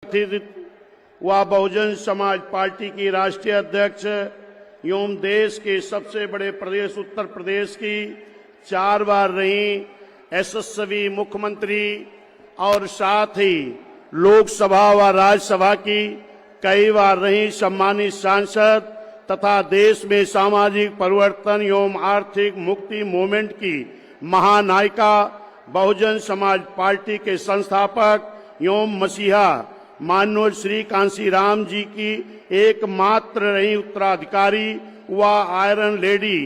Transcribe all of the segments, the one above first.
वह बहुजन समाज पार्टी की राष्ट्रीय अध्यक्ष एवं देश के सबसे बड़े प्रदेश उत्तर प्रदेश की 4 बार रही यशस्वी मुख्यमंत्री और साथ ही लोकसभा व राज्यसभा की कई बार रही सम्मानित सांसद तथा देश में सामाजिक परिवर्तन एवं आर्थिक मुक्ति मूवमेंट की महानायिका बहुजन समाज पार्टी के संस्थापक एवं मसीहा माननीय श्री कांशीराम जी की एकमात्र रही उत्तराधिकारी व आयरन लेडी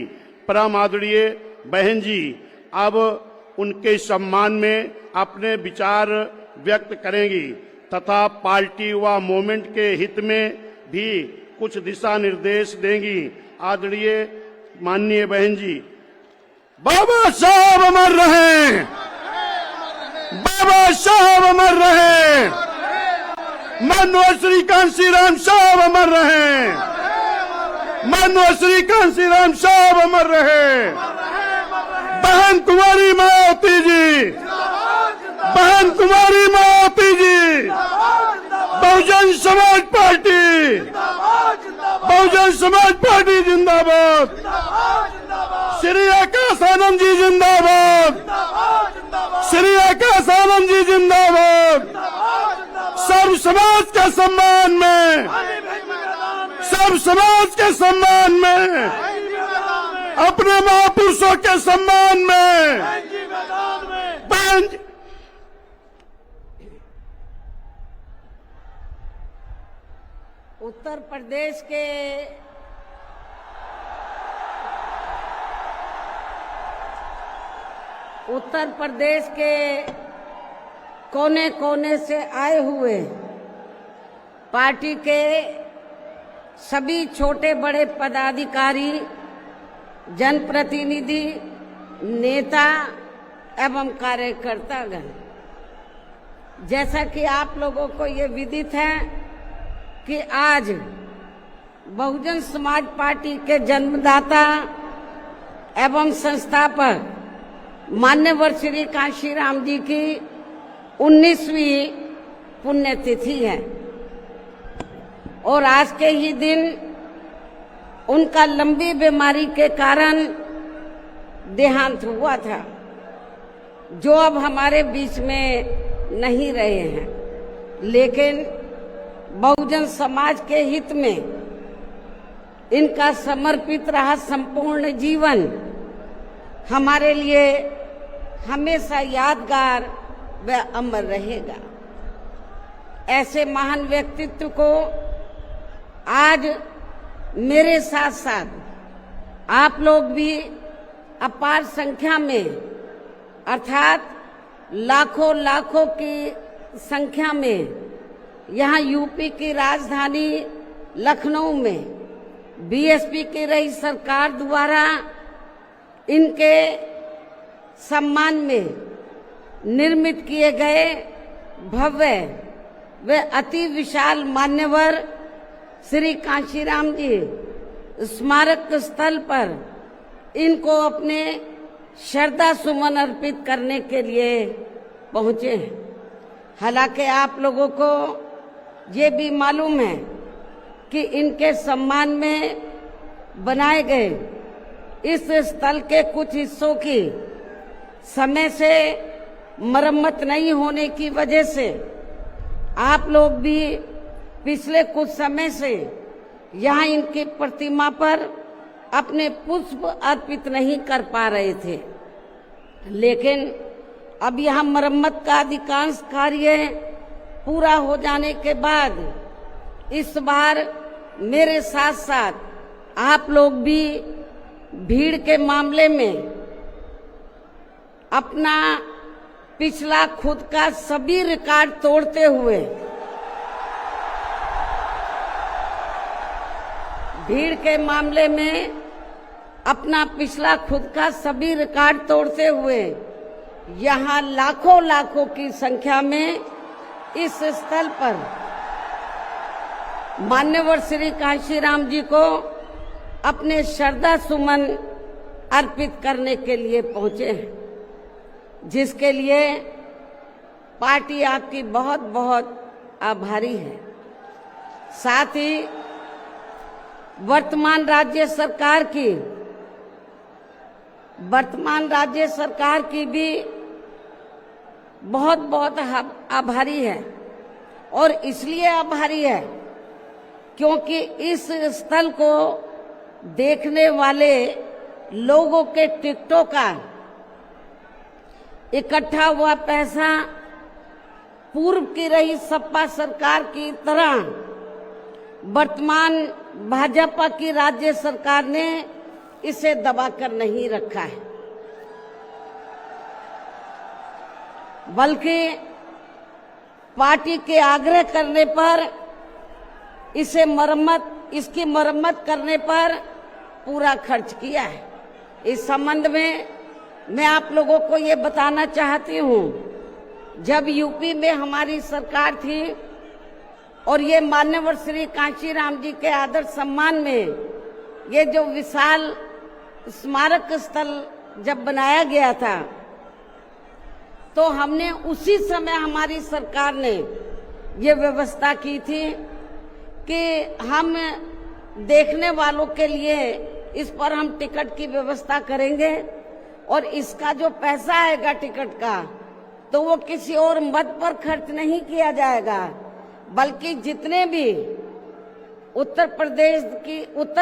परम आदरणीय बहन जी अब उनके सम्मान में अपने विचार व्यक्त करेंगी तथा पार्टी व मूवमेंट के हित में भी कुछ दिशा निर्देश देंगी। आदरणीय माननीय बहन जी। बाबा साहब अमर रहे, बाबा साहब अमर रहे, माननीय श्री कांशीराम साहब अमर रहे, माननीय श्री कांशीराम साहब अमर रहे। बहन कुमारी मायावती जी, बहन कुमारी मायावती जी, बहुजन समाज पार्टी, बहुजन समाज पार्टी जिंदाबाद। श्री आकाश आनंद जी जिंदाबाद, श्री आकाश आनंद जी जिंदाबाद। सर्व समाज के सम्मान में, सर्व समाज के सम्मान में, अपने महापुरुषों के सम्मान में बहन उत्तर प्रदेश के कोने कोने से आए हुए पार्टी के सभी छोटे बड़े पदाधिकारी, जनप्रतिनिधि, नेता एवं कार्यकर्तागण, जैसा कि आप लोगों को ये विदित है कि आज बहुजन समाज पार्टी के जन्मदाता एवं संस्थापक मान्यवर श्री कांशीराम जी की 19वीं पुण्यतिथि है और आज के ही दिन उनका लंबी बीमारी के कारण देहांत हुआ था, जो अब हमारे बीच में नहीं रहे हैं। लेकिन बहुजन समाज के हित में इनका समर्पित रहा संपूर्ण जीवन हमारे लिए हमेशा यादगार व अमर रहेगा। ऐसे महान व्यक्तित्व को आज मेरे साथ साथ आप लोग भी अपार संख्या में, अर्थात लाखों लाखों की संख्या में यहाँ यूपी की राजधानी लखनऊ में बीएसपी की रही सरकार द्वारा इनके सम्मान में निर्मित किए गए भव्य व अति विशाल मान्यवर श्री कांशीराम जी स्मारक स्थल पर इनको अपने श्रद्धा सुमन अर्पित करने के लिए पहुंचे हैं। हालांकि आप लोगों को ये भी मालूम है कि इनके सम्मान में बनाए गए इस स्थल के कुछ हिस्सों की समय से मरम्मत नहीं होने की वजह से आप लोग भी पिछले कुछ समय से यहाँ इनकी प्रतिमा पर अपने पुष्प अर्पित नहीं कर पा रहे थे। लेकिन अब यहाँ मरम्मत का अधिकांश कार्य पूरा हो जाने के बाद इस बार मेरे साथ साथ आप लोग भी भीड़ के मामले में अपना पिछला खुद का सभी रिकॉर्ड तोड़ते हुए, भीड़ के मामले में अपना पिछला खुद का सभी रिकॉर्ड तोड़ते हुए यहाँ लाखों लाखों की संख्या में इस स्थल पर मान्यवर श्री कांशीराम जी को अपने श्रद्धा सुमन अर्पित करने के लिए पहुंचे हैं, जिसके लिए पार्टी आपकी बहुत बहुत आभारी है। साथ ही वर्तमान राज्य सरकार की भी बहुत बहुत आभारी है। और इसलिए आभारी है क्योंकि इस स्थल को देखने वाले लोगों के टिकटों का इकट्ठा हुआ पैसा पूर्व की रही सपा सरकार की तरह वर्तमान भाजपा की राज्य सरकार ने इसे दबाकर नहीं रखा है, बल्कि पार्टी के आग्रह करने पर इसकी मरम्मत करने पर पूरा खर्च किया है। इस संबंध में मैं आप लोगों को ये बताना चाहती हूँ, जब यूपी में हमारी सरकार थी और ये मान्यवर श्री कांशीराम जी के आदर सम्मान में ये जो विशाल स्मारक स्थल जब बनाया गया था, तो हमने उसी समय हमारी सरकार ने ये व्यवस्था की थी कि हम देखने वालों के लिए इस पर हम टिकट की व्यवस्था करेंगे और इसका जो पैसा आएगा टिकट का, तो वो किसी और मद पर खर्च नहीं किया जाएगा, बल्कि जितने भी उत्तर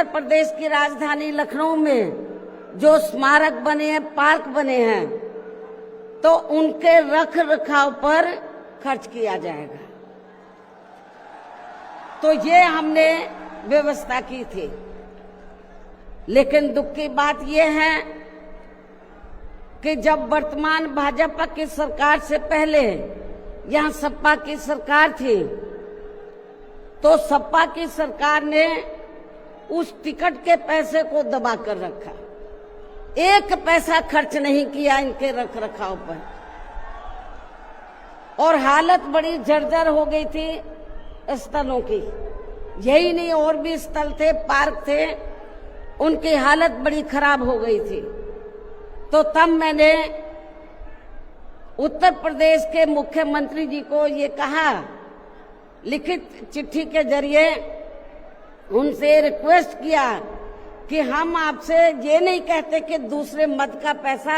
प्रदेश की राजधानी लखनऊ में जो स्मारक बने हैं, पार्क बने हैं, तो उनके रख रखाव पर खर्च किया जाएगा। तो ये हमने व्यवस्था की थी। लेकिन दुख की बात यह है कि जब वर्तमान भाजपा की सरकार से पहले यहाँ सपा की सरकार थी, तो सपा की सरकार ने उस टिकट के पैसे को दबा कर रखा, एक पैसा खर्च नहीं किया इनके रख रखाव पर, और हालत बड़ी जर्जर हो गई थी स्थलों की। यही नहीं, और भी स्थल थे, पार्क थे, उनकी हालत बड़ी खराब हो गई थी। तो तब मैंने उत्तर प्रदेश के मुख्यमंत्री जी को ये कहा, लिखित चिट्ठी के जरिए उनसे रिक्वेस्ट किया कि हम आपसे ये नहीं कहते कि दूसरे मद का पैसा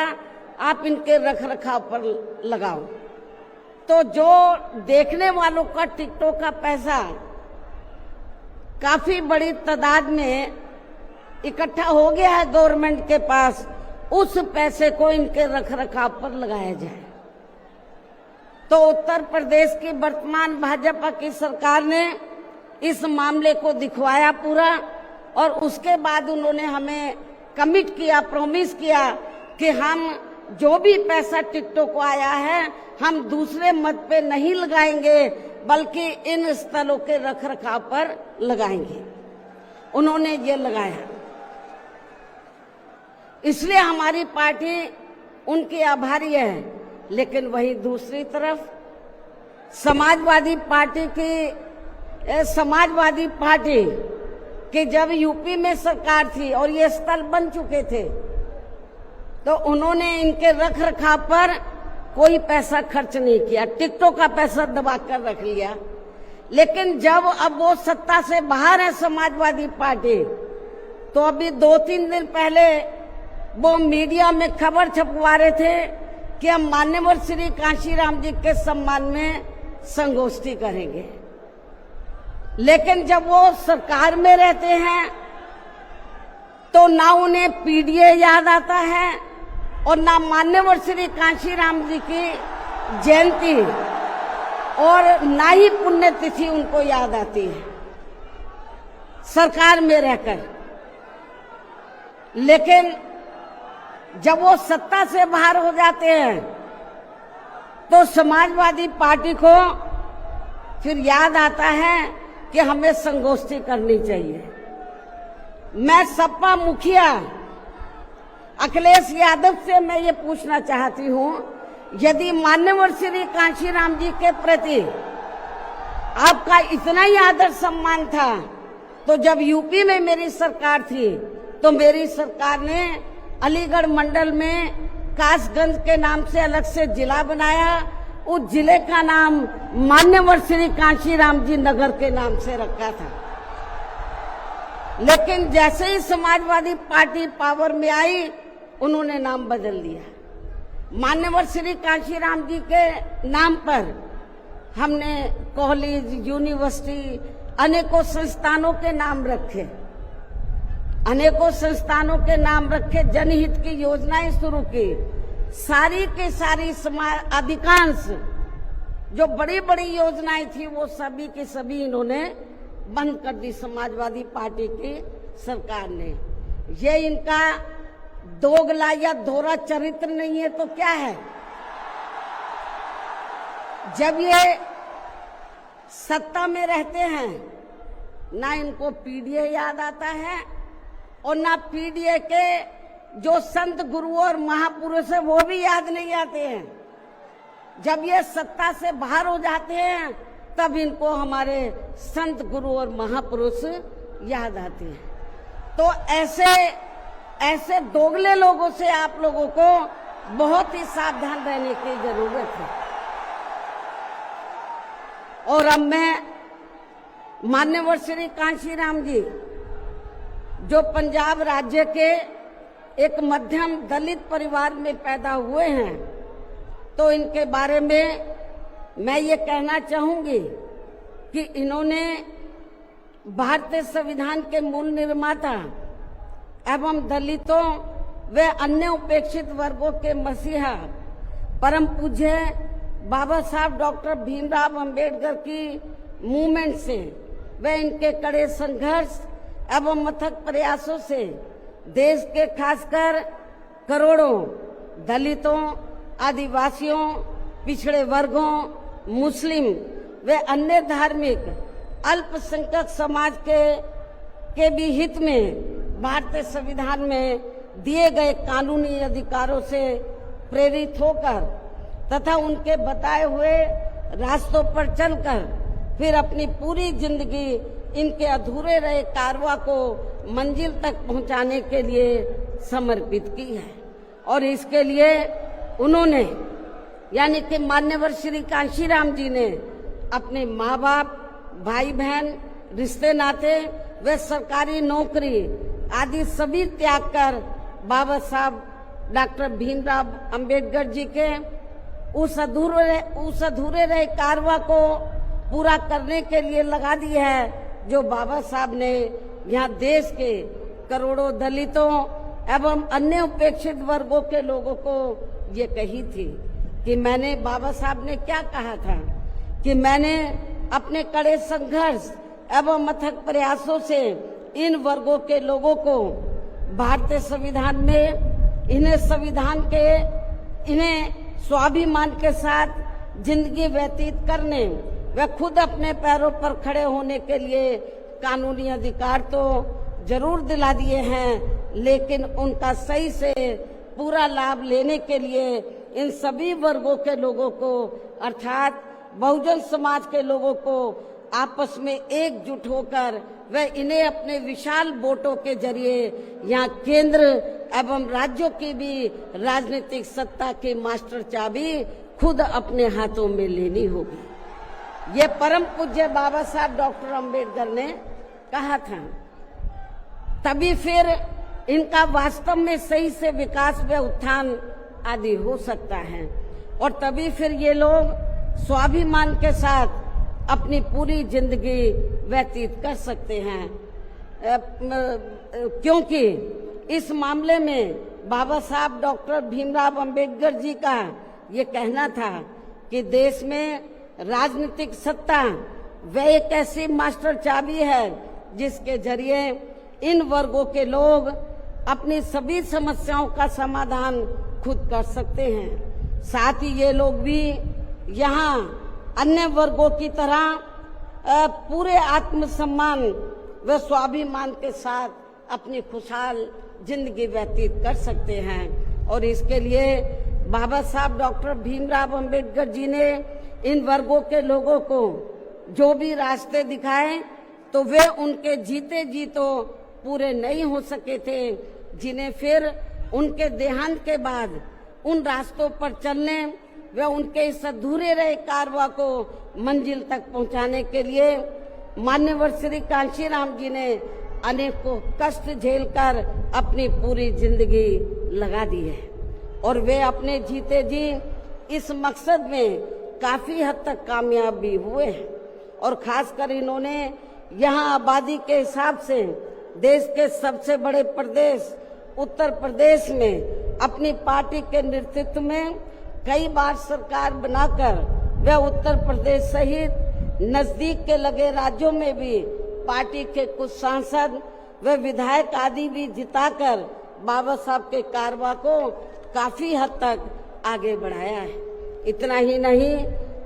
आप इनके रख रखाव पर लगाओ, तो जो देखने वालों का टिकटों का पैसा काफी बड़ी तादाद में इकट्ठा हो गया है गवर्नमेंट के पास, उस पैसे को इनके रख रखाव पर लगाया जाए। तो उत्तर प्रदेश की वर्तमान भाजपा की सरकार ने इस मामले को दिखवाया पूरा, और उसके बाद उन्होंने हमें कमिट किया, प्रॉमिस किया कि हम जो भी पैसा टिकटों को आया है हम दूसरे मद पे नहीं लगाएंगे, बल्कि इन स्थलों के रख रखाव पर लगाएंगे। उन्होंने ये लगाया, इसलिए हमारी पार्टी उनकी आभारी है। लेकिन वहीं दूसरी तरफ समाजवादी पार्टी कि जब यूपी में सरकार थी और ये स्थल बन चुके थे, तो उन्होंने इनके रख रखाव पर कोई पैसा खर्च नहीं किया, टिकटों का पैसा दबा कर रख लिया। लेकिन जब अब वो सत्ता से बाहर है समाजवादी पार्टी, तो अभी 2-3 दिन पहले वो मीडिया में खबर छपवा रहे थे कि हम मान्यवर श्री कांशीराम जी के सम्मान में संगोष्ठी करेंगे। लेकिन जब वो सरकार में रहते हैं तो ना उन्हें पीडीए याद आता है और ना मान्यवर श्री कांशीराम जी की जयंती और ना ही पुण्यतिथि उनको याद आती है सरकार में रहकर। लेकिन जब वो सत्ता से बाहर हो जाते हैं तो समाजवादी पार्टी को फिर याद आता है कि हमें संगोष्ठी करनी चाहिए। मैं सपा मुखिया अखिलेश यादव से मैं ये पूछना चाहती हूँ, यदि मान्यवर श्री कांशीराम जी के प्रति आपका इतना ही आदर सम्मान था, तो जब यूपी में मेरी सरकार थी तो मेरी सरकार ने अलीगढ़ मंडल में कासगंज के नाम से अलग से जिला बनाया उस जिले का नाम मान्यवर श्री कांशीराम जी नगर के नाम से रखा था। लेकिन जैसे ही समाजवादी पार्टी पावर में आई, उन्होंने नाम बदल दिया। मान्यवर श्री कांशीराम जी के नाम पर हमने कॉलेज, यूनिवर्सिटी, अनेकों संस्थानों के नाम रखे, अनेकों संस्थानों के नाम रखे, जनहित की योजनाएं शुरू की। सारी के सारी अधिकांश जो बड़ी बड़ी योजनाएं थी वो सभी के सभी इन्होंने बंद कर दी समाजवादी पार्टी की सरकार ने। ये इनका दोगला या दोहरा चरित्र नहीं है तो क्या है? जब ये सत्ता में रहते हैं, ना इनको पीडीए याद आता है और ना पीडीए के जो संत गुरु और महापुरुष है वो भी याद नहीं आते हैं। जब ये सत्ता से बाहर हो जाते हैं तब इनको हमारे संत गुरु और महापुरुष याद आते हैं। तो ऐसे दोगले लोगों से आप लोगों को बहुत ही सावधान रहने की जरूरत है। और अब मैं मान्यवर श्री कांशीराम जी जो पंजाब राज्य के एक मध्यम दलित परिवार में पैदा हुए हैं, तो इनके बारे में मैं ये कहना चाहूंगी कि इन्होंने भारतीय संविधान के मूल निर्माता एवं दलितों व अन्य उपेक्षित वर्गों के मसीहा परम पूज्य बाबा साहब डॉक्टर भीमराव अंबेडकर की मूवमेंट से व इनके कड़े संघर्ष एवं अथक प्रयासों से देश के खासकर करोड़ों दलितों, आदिवासियों, पिछड़े वर्गों, मुस्लिम व अन्य धार्मिक अल्पसंख्यक समाज के भी हित में भारतीय संविधान में दिए गए कानूनी अधिकारों से प्रेरित होकर तथा उनके बताए हुए रास्तों पर चलकर फिर अपनी पूरी जिंदगी इनके अधूरे रहे कारवां को मंजिल तक पहुंचाने के लिए समर्पित की है। और इसके लिए उन्होंने यानी कि मान्यवर श्री कांशीराम जी ने अपने माँ बाप, भाई बहन, रिश्ते नाते व सरकारी नौकरी आदि सभी त्याग कर बाबा साहब डॉक्टर भीमराव अंबेडकर जी के उस अधूरे रहे कारवां को पूरा करने के लिए लगा दी है, जो बाबा साहब ने यहाँ देश के करोड़ों दलितों एवं अन्य उपेक्षित वर्गों के लोगों को ये कही थी कि मैंने, बाबा साहब ने क्या कहा था कि मैंने अपने कड़े संघर्ष एवं अथक प्रयासों से इन वर्गों के लोगों को भारतीय संविधान में इन्हें स्वाभिमान के साथ जिंदगी व्यतीत करने व खुद अपने पैरों पर खड़े होने के लिए कानूनी अधिकार तो जरूर दिला दिए हैं, लेकिन उनका सही से पूरा लाभ लेने के लिए इन सभी वर्गों के लोगों को अर्थात बहुजन समाज के लोगों को आपस में एकजुट होकर व इन्हें अपने विशाल वोटों के जरिए यहाँ केंद्र एवं राज्यों की भी राजनीतिक सत्ता की मास्टर चाबी खुद अपने हाथों में लेनी होगी। ये परम पूज्य बाबा साहब डॉक्टर अंबेडकर ने कहा था, तभी फिर इनका वास्तव में सही से विकास व उत्थान आदि हो सकता है और तभी फिर ये लोग स्वाभिमान के साथ अपनी पूरी जिंदगी व्यतीत कर सकते हैं। क्योंकि इस मामले में बाबा साहब डॉक्टर भीमराव अंबेडकर जी का ये कहना था कि देश में राजनीतिक सत्ता वह एक ऐसी मास्टर चाबी है जिसके जरिए इन वर्गों के लोग अपनी सभी समस्याओं का समाधान खुद कर सकते हैं। साथ ही ये लोग भी यहाँ अन्य वर्गों की तरह पूरे आत्मसम्मान व स्वाभिमान के साथ अपनी खुशहाल जिंदगी व्यतीत कर सकते हैं। और इसके लिए बाबा साहब डॉक्टर भीमराव अंबेडकर जी ने इन वर्गों के लोगों को जो भी रास्ते दिखाए तो वे उनके जीते जी तो पूरे नहीं हो सके थे, जिन्हें फिर उनके देहांत के बाद उन रास्तों पर चलने व उनके इस अधूरे रहे कारवा को मंजिल तक पहुंचाने के लिए मान्यवर श्री कांशीराम जी ने अनेकों कष्ट झेलकर अपनी पूरी जिंदगी लगा दी है और वे अपने जीते जी इस मकसद में काफी हद तक कामयाब भी हुए हैं। और खासकर इन्होंने यहाँ आबादी के हिसाब से देश के सबसे बड़े प्रदेश उत्तर प्रदेश में अपनी पार्टी के नेतृत्व में कई बार सरकार बनाकर वे उत्तर प्रदेश सहित नजदीक के लगे राज्यों में भी पार्टी के कुछ सांसद व विधायक आदि भी जिताकर बाबा साहब के कारवा को काफी हद तक आगे बढ़ाया है। इतना ही नहीं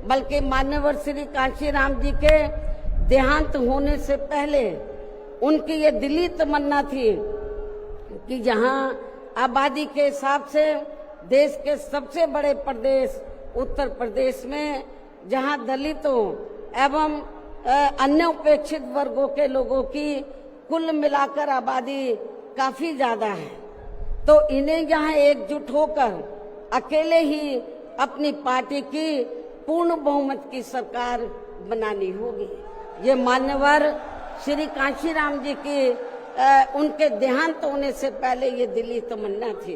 बल्कि मान्यवर श्री कांशीराम जी के देहांत होने से पहले उनकी ये दिली तमन्ना थी कि जहां आबादी के हिसाब से देश के सबसे बड़े प्रदेश उत्तर प्रदेश में जहां दलितों एवं अन्य उपेक्षित वर्गों के लोगों की कुल मिलाकर आबादी काफी ज्यादा है, तो इन्हें यहाँ एकजुट होकर अकेले ही अपनी पार्टी की पूर्ण बहुमत की सरकार बनानी होगी। ये मान्यवर श्री कांशीराम जी की उनके देहांत होने से पहले ये दिली तमन्ना थी।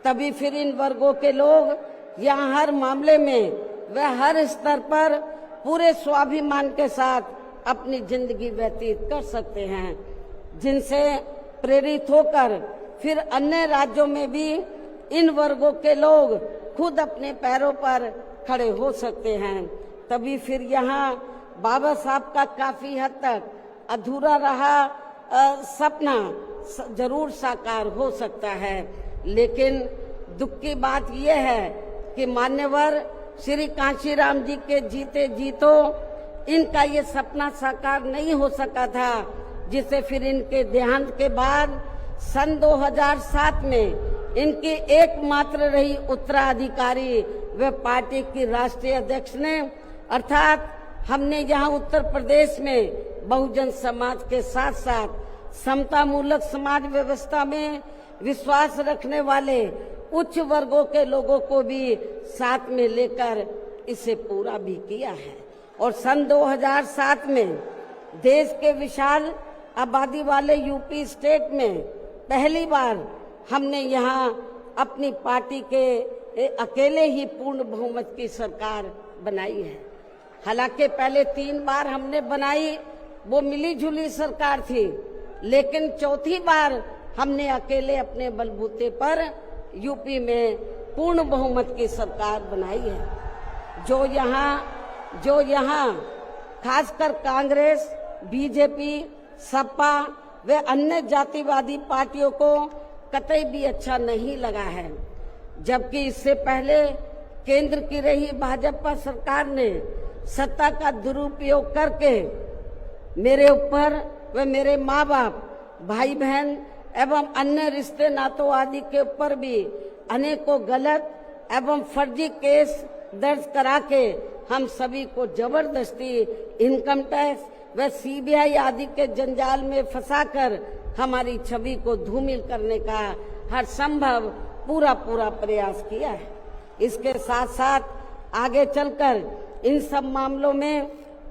तभी फिर इन वर्गों के लोग यहाँ हर मामले में व हर स्तर पर पूरे स्वाभिमान के साथ अपनी जिंदगी व्यतीत कर सकते हैं, जिनसे प्रेरित होकर फिर अन्य राज्यों में भी इन वर्गों के लोग खुद अपने पैरों पर खड़े हो सकते हैं। तभी फिर यहाँ बाबा साहब का काफी हद तक अधूरा रहा सपना जरूर साकार हो सकता है। लेकिन दुख की बात यह है कि मान्यवर श्री कांशीराम जी के जीते जी तो इनका ये सपना साकार नहीं हो सका था, जिसे फिर इनके देहांत के बाद सन 2007 में इनकी एकमात्र रही उत्तराधिकारी व पार्टी की राष्ट्रीय अध्यक्ष ने, अर्थात हमने यहाँ उत्तर प्रदेश में बहुजन समाज के साथ साथ समता मूलक समाज व्यवस्था में विश्वास रखने वाले उच्च वर्गों के लोगों को भी साथ में लेकर इसे पूरा भी किया है। और सन 2007 में देश के विशाल आबादी वाले यूपी स्टेट में पहली बार हमने यहाँ अपनी पार्टी के अकेले ही पूर्ण बहुमत की सरकार बनाई है। हालांकि पहले 3 बार हमने बनाई, वो मिली जुली सरकार थी, लेकिन चौथी बार हमने अकेले अपने बलबूते पर यूपी में पूर्ण बहुमत की सरकार बनाई है। जो यहाँ खासकर कांग्रेस, बीजेपी, सपा व अन्य जातिवादी पार्टियों को कतई भी अच्छा नहीं लगा है, जबकि इससे पहले केंद्र की रही भाजपा सरकार ने सत्ता का दुरुपयोग करके मेरे ऊपर व मेरे माँ बाप, भाई बहन एवं अन्य रिश्ते नातों आदि के ऊपर भी अनेकों गलत एवं फर्जी केस दर्ज करा के हम सभी को जबरदस्ती इनकम टैक्स व सीबीआई आदि के जंजाल में फंसाकर हमारी छवि को धूमिल करने का हर संभव पूरा प्रयास किया है। इसके साथ साथ आगे चलकर इन सब मामलों में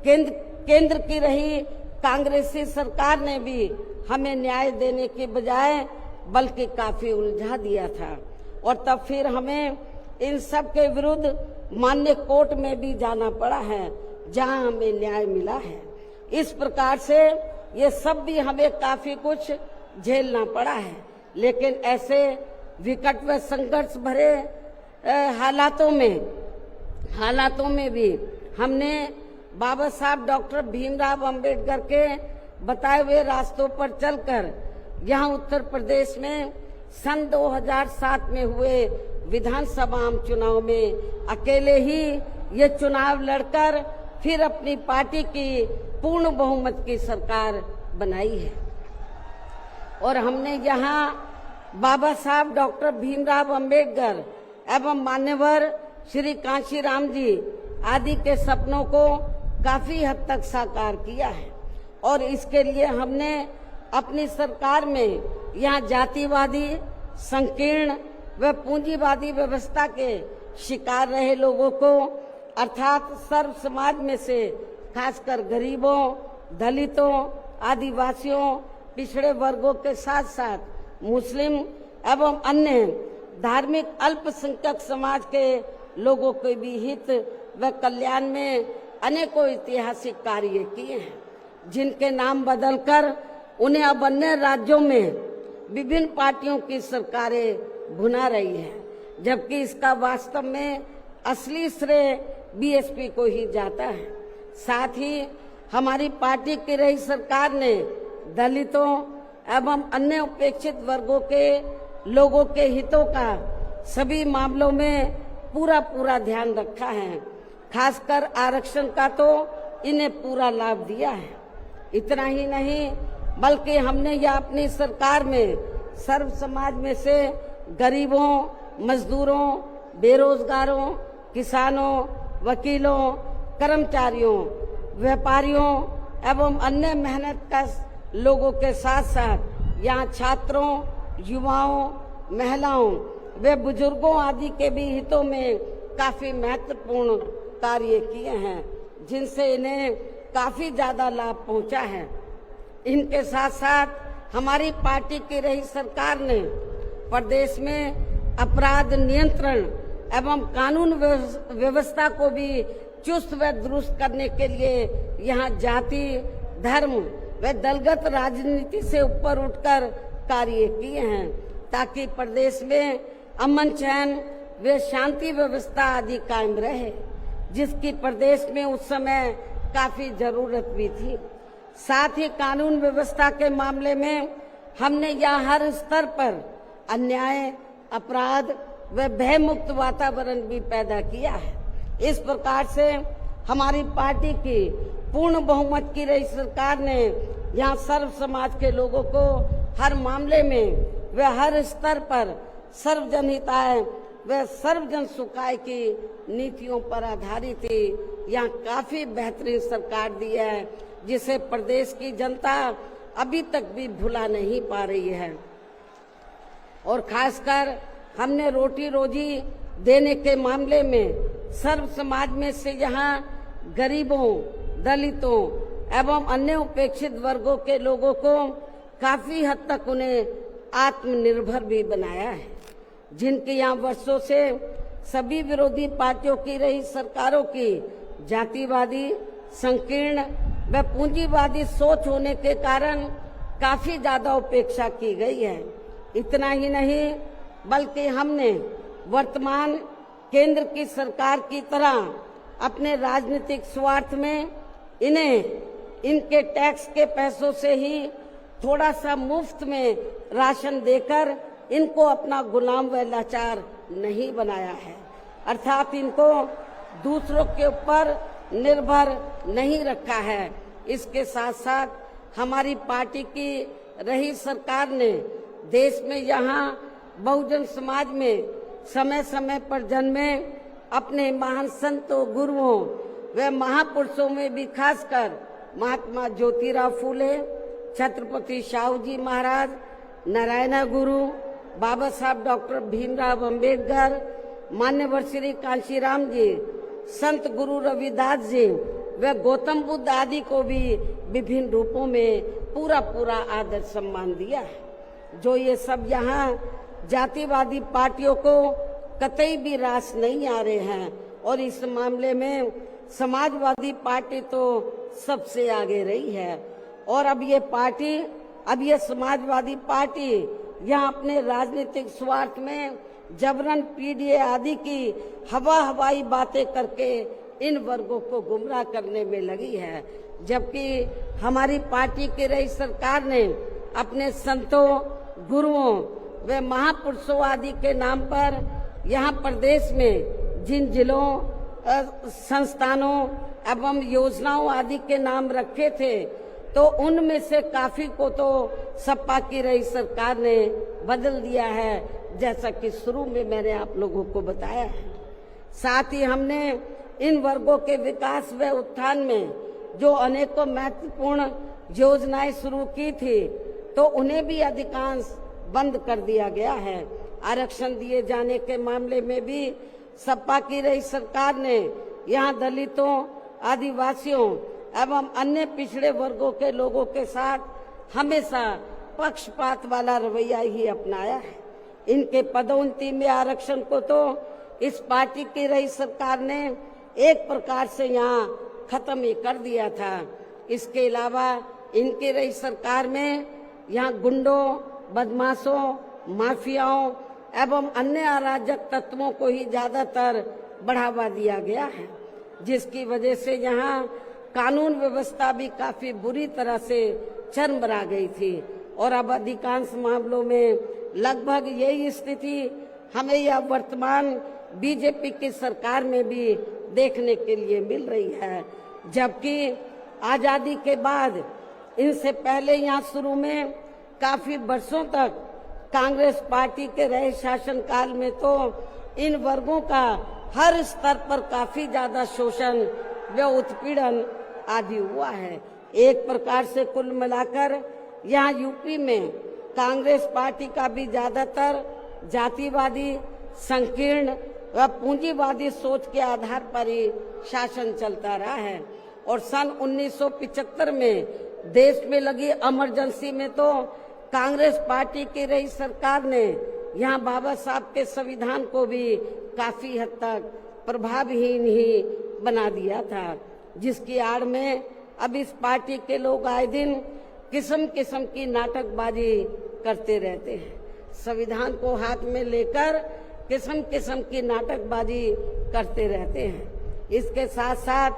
केंद्र की रही कांग्रेसी सरकार ने भी हमें न्याय देने के बजाय बल्कि काफी उलझा दिया था, और तब फिर हमें इन सब के विरुद्ध मान्य कोर्ट में भी जाना पड़ा है, जहां हमें न्याय मिला है। इस प्रकार से ये सब भी हमें काफी कुछ झेलना पड़ा है। लेकिन ऐसे विकट व संघर्ष भरे हालातों में भी हमने बाबा साहब डॉक्टर भीमराव अंबेडकर के बताए हुए रास्तों पर चलकर यहाँ उत्तर प्रदेश में सन 2007 में हुए विधानसभा चुनाव में अकेले ही ये चुनाव लड़कर फिर अपनी पार्टी की पूर्ण बहुमत की सरकार बनाई है। और हमने यहाँ बाबा साहब डॉक्टर भीमराव अंबेडकर एवं मान्यवर श्री कांशीराम जी आदि के सपनों को काफी हद तक साकार किया है। और इसके लिए हमने अपनी सरकार में यहाँ जातिवादी, संकीर्ण व पूंजीवादी व्यवस्था के शिकार रहे लोगों को अर्थात सर्व समाज में से खासकर गरीबों, दलितों, आदिवासियों, पिछड़े वर्गों के साथ साथ मुस्लिम एवं अन्य धार्मिक अल्पसंख्यक समाज के लोगों के भी हित व कल्याण में अनेकों ऐतिहासिक कार्य किए हैं, जिनके नाम बदलकर उन्हें अब अन्य राज्यों में विभिन्न पार्टियों की सरकारें भुना रही है, जबकि इसका वास्तव में असली श्रेय बीएसपी को ही जाता है। साथ ही हमारी पार्टी की रही सरकार ने दलितों एवं अन्य उपेक्षित वर्गों के लोगों के हितों का सभी मामलों में पूरा ध्यान रखा है। खासकर आरक्षण का तो इन्हें पूरा लाभ दिया है। इतना ही नहीं बल्कि हमने यह अपनी सरकार में सर्व समाज में से गरीबों, मजदूरों, बेरोजगारों, किसानों, वकीलों, कर्मचारियों, व्यापारियों एवं अन्य मेहनतकश लोगों के साथ साथ यहाँ छात्रों, युवाओं, महिलाओं व बुजुर्गों आदि के भी हितों में काफी महत्वपूर्ण कार्य किए हैं, जिनसे इन्हें काफी ज्यादा लाभ पहुंचा है। इनके साथ साथ हमारी पार्टी की रही सरकार ने प्रदेश में अपराध नियंत्रण एवं कानून व्यवस्था को भी चुस्त व दुरुस्त करने के लिए यहाँ जाति, धर्म व दलगत राजनीति से ऊपर उठकर कार्य किए हैं, ताकि प्रदेश में अमन चैन व शांति व्यवस्था आदि कायम रहे, जिसकी प्रदेश में उस समय काफी जरूरत भी थी। साथ ही कानून व्यवस्था के मामले में हमने यहाँ हर स्तर पर अन्याय, अपराध व भय मुक्त वातावरण भी पैदा किया है। इस प्रकार से हमारी पार्टी की पूर्ण बहुमत की रही सरकार ने यहाँ सर्व समाज के लोगों को हर मामले में व हर स्तर पर सर्वजन हिताय व सर्वजन सुखाय की नीतियों पर आधारित ही यहाँ काफी बेहतरीन सरकार दी है, जिसे प्रदेश की जनता अभी तक भी भुला नहीं पा रही है। और खासकर हमने रोटी रोजी देने के मामले में सर्व समाज में से यहाँ गरीबों, दलितों एवं अन्य उपेक्षित वर्गों के लोगों को काफी हद तक उन्हें आत्मनिर्भर भी बनाया है, जिनके यहाँ वर्षों से सभी विरोधी पार्टियों की रही सरकारों की जातिवादी, संकीर्ण व पूंजीवादी सोच होने के कारण काफी ज्यादा उपेक्षा की गई है। इतना ही नहीं बल्कि हमने वर्तमान केंद्र की सरकार की तरह अपने राजनीतिक स्वार्थ में इनके टैक्स के पैसों से ही थोड़ा सा मुफ्त में राशन देकर इनको अपना गुलाम व लाचार नहीं बनाया है, अर्थात इनको दूसरों के ऊपर निर्भर नहीं रखा है। इसके साथ साथ हमारी पार्टी की रही सरकार ने देश में यहाँ बहुजन समाज में समय समय पर जन्मे अपने महान संतों, गुरुओं व महापुरुषों में भी खासकर महात्मा ज्योतिराव फूले, छत्रपति शाहू जी महाराज, नारायण गुरु, बाबा साहब डॉक्टर भीमराव अंबेडकर, मान्यवर श्री कांशीराम जी, संत गुरु रविदास जी व गौतम बुद्ध आदि को भी विभिन्न रूपों में पूरा आदर सम्मान दिया है। जो ये सब यहाँ जातिवादी पार्टियों को कतई भी रास नहीं आ रहे हैं, और इस मामले में समाजवादी पार्टी तो सबसे आगे रही है। और अब ये समाजवादी पार्टी यहाँ अपने राजनीतिक स्वार्थ में जबरन पीडीए आदि की हवाई बातें करके इन वर्गों को गुमराह करने में लगी है, जबकि हमारी पार्टी की रही सरकार ने अपने संतों, गुरुओं व महापुरुषों आदि के नाम पर यहाँ प्रदेश में जिन जिलों, संस्थानों एवं योजनाओं आदि के नाम रखे थे, तो उनमें से काफी को तो सपा की रही सरकार ने बदल दिया है, जैसा कि शुरू में मैंने आप लोगों को बताया है। साथ ही हमने इन वर्गों के विकास व उत्थान में जो अनेकों महत्वपूर्ण योजनाएं शुरू की थी, तो उन्हें भी अधिकांश बंद कर दिया गया है। आरक्षण दिए जाने के मामले में भी सपा की रही सरकार ने यहाँ दलितों, आदिवासियों एवं अन्य पिछड़े वर्गों के लोगों के साथ हमेशा पक्षपात वाला रवैया ही अपनाया है। इनके पदोन्नति में आरक्षण को तो इस पार्टी की रही सरकार ने एक प्रकार से यहाँ खत्म ही कर दिया था। इसके अलावा इनकी रही सरकार में यहाँ गुंडों, बदमाशों, माफियाओं एवं अन्य अराजक तत्वों को ही ज्यादातर बढ़ावा दिया गया है, जिसकी वजह से यहाँ कानून व्यवस्था भी काफी बुरी तरह से चरमरा गई थी। और अब अधिकांश मामलों में लगभग यही स्थिति हमें यह वर्तमान बीजेपी की सरकार में भी देखने के लिए मिल रही है। जबकि आजादी के बाद, इनसे पहले यहाँ शुरू में काफी वर्षों तक कांग्रेस पार्टी के रहे शासनकाल में तो इन वर्गों का हर स्तर पर काफी ज्यादा शोषण व उत्पीड़न आदि हुआ है। एक प्रकार से कुल मिलाकर यहाँ यूपी में कांग्रेस पार्टी का भी ज्यादातर जातिवादी, संकीर्ण व पूंजीवादी सोच के आधार पर ही शासन चलता रहा है। और सन 1975 में देश में लगी इमरजेंसी में तो कांग्रेस पार्टी की रही सरकार ने यहाँ बाबा साहब के संविधान को भी काफी हद तक प्रभावहीन ही बना दिया था, जिसकी आड़ में अब इस पार्टी के लोग आए दिन किस्म किस्म की नाटकबाजी करते रहते हैं। संविधान को हाथ में लेकर किस्म किस्म की नाटकबाजी करते रहते हैं। इसके साथ साथ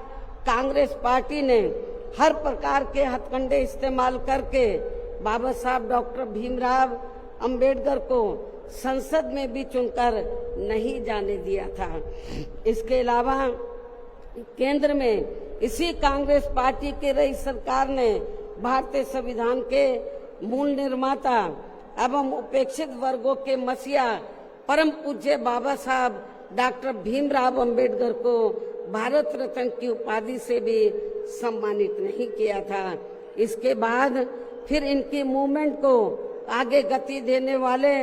कांग्रेस पार्टी ने हर प्रकार के हथकंडे इस्तेमाल करके बाबा साहब डॉक्टर भीमराव अंबेडकर को संसद में भी चुनकर नहीं जाने दिया था। इसके अलावा केंद्र में इसी कांग्रेस पार्टी की रही सरकार ने भारतीय संविधान के मूल निर्माता एवं उपेक्षित वर्गों के मसीहा परम पूज्य बाबा साहब डॉक्टर भीमराव अंबेडकर को भारत रत्न की उपाधि से भी सम्मानित नहीं किया था। इसके बाद फिर इनकी मूवमेंट को आगे गति देने वाले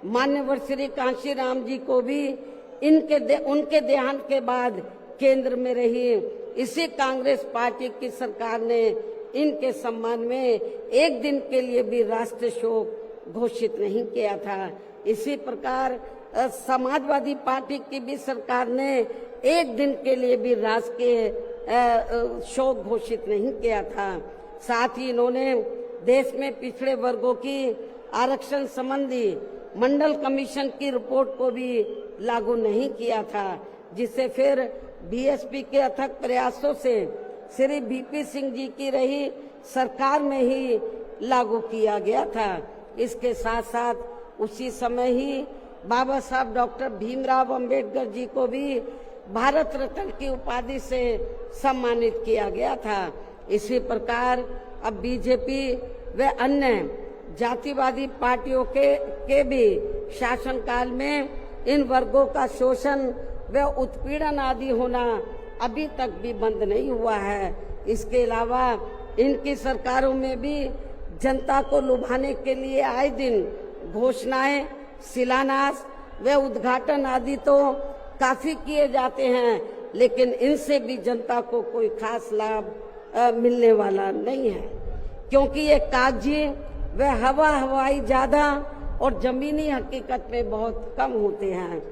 मान्यवर श्री कांशीराम जी को भी उनके देहांत के बाद केंद्र में रही इसी कांग्रेस पार्टी की सरकार ने इनके सम्मान में एक दिन के लिए भी राष्ट्रीय शोक घोषित नहीं किया था। इसी प्रकार समाजवादी पार्टी की भी सरकार ने एक दिन के लिए भी राष्ट्रीय शोक घोषित नहीं किया था। साथ ही इन्होंने देश में पिछड़े वर्गों की आरक्षण संबंधी मंडल कमीशन की रिपोर्ट को भी लागू नहीं किया था, जिसे फिर बीएसपी के अथक प्रयासों से श्री बीपी सिंह जी की रही सरकार में ही लागू किया गया था। इसके साथ साथ उसी समय ही बाबा साहब डॉक्टर भीमराव अंबेडकर जी को भी भारत रत्न की उपाधि से सम्मानित किया गया था। इसी प्रकार अब बीजेपी व अन्य जातिवादी पार्टियों के भी शासनकाल में इन वर्गों का शोषण व उत्पीड़न आदि होना अभी तक भी बंद नहीं हुआ है। इसके अलावा इनकी सरकारों में भी जनता को लुभाने के लिए आए दिन घोषणाएं, शिलान्यास व उद्घाटन आदि तो काफी किए जाते हैं, लेकिन इनसे भी जनता को कोई खास लाभ मिलने वाला नहीं है, क्योंकि ये कागजी व हवाई ज्यादा और जमीनी हकीकत में बहुत कम होते हैं।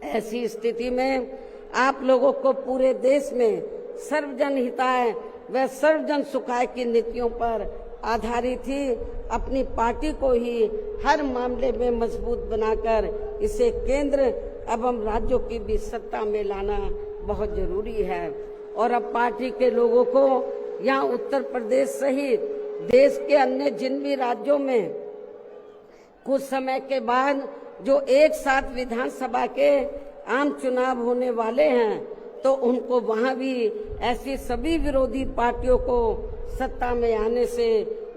ऐसी स्थिति में आप लोगों को पूरे देश में सर्वजन हिताय व सर्वजन सुखाय की नीतियों पर आधारित ही अपनी पार्टी को ही हर मामले में मजबूत बनाकर इसे केंद्र एवं राज्यों की भी सत्ता में लाना बहुत जरूरी है। और अब पार्टी के लोगों को यहाँ उत्तर प्रदेश सहित देश के अन्य जिन भी राज्यों में कुछ समय के बाद जो एक साथ विधानसभा के आम चुनाव होने वाले हैं, तो उनको वहां भी ऐसी सभी विरोधी पार्टियों को सत्ता में आने से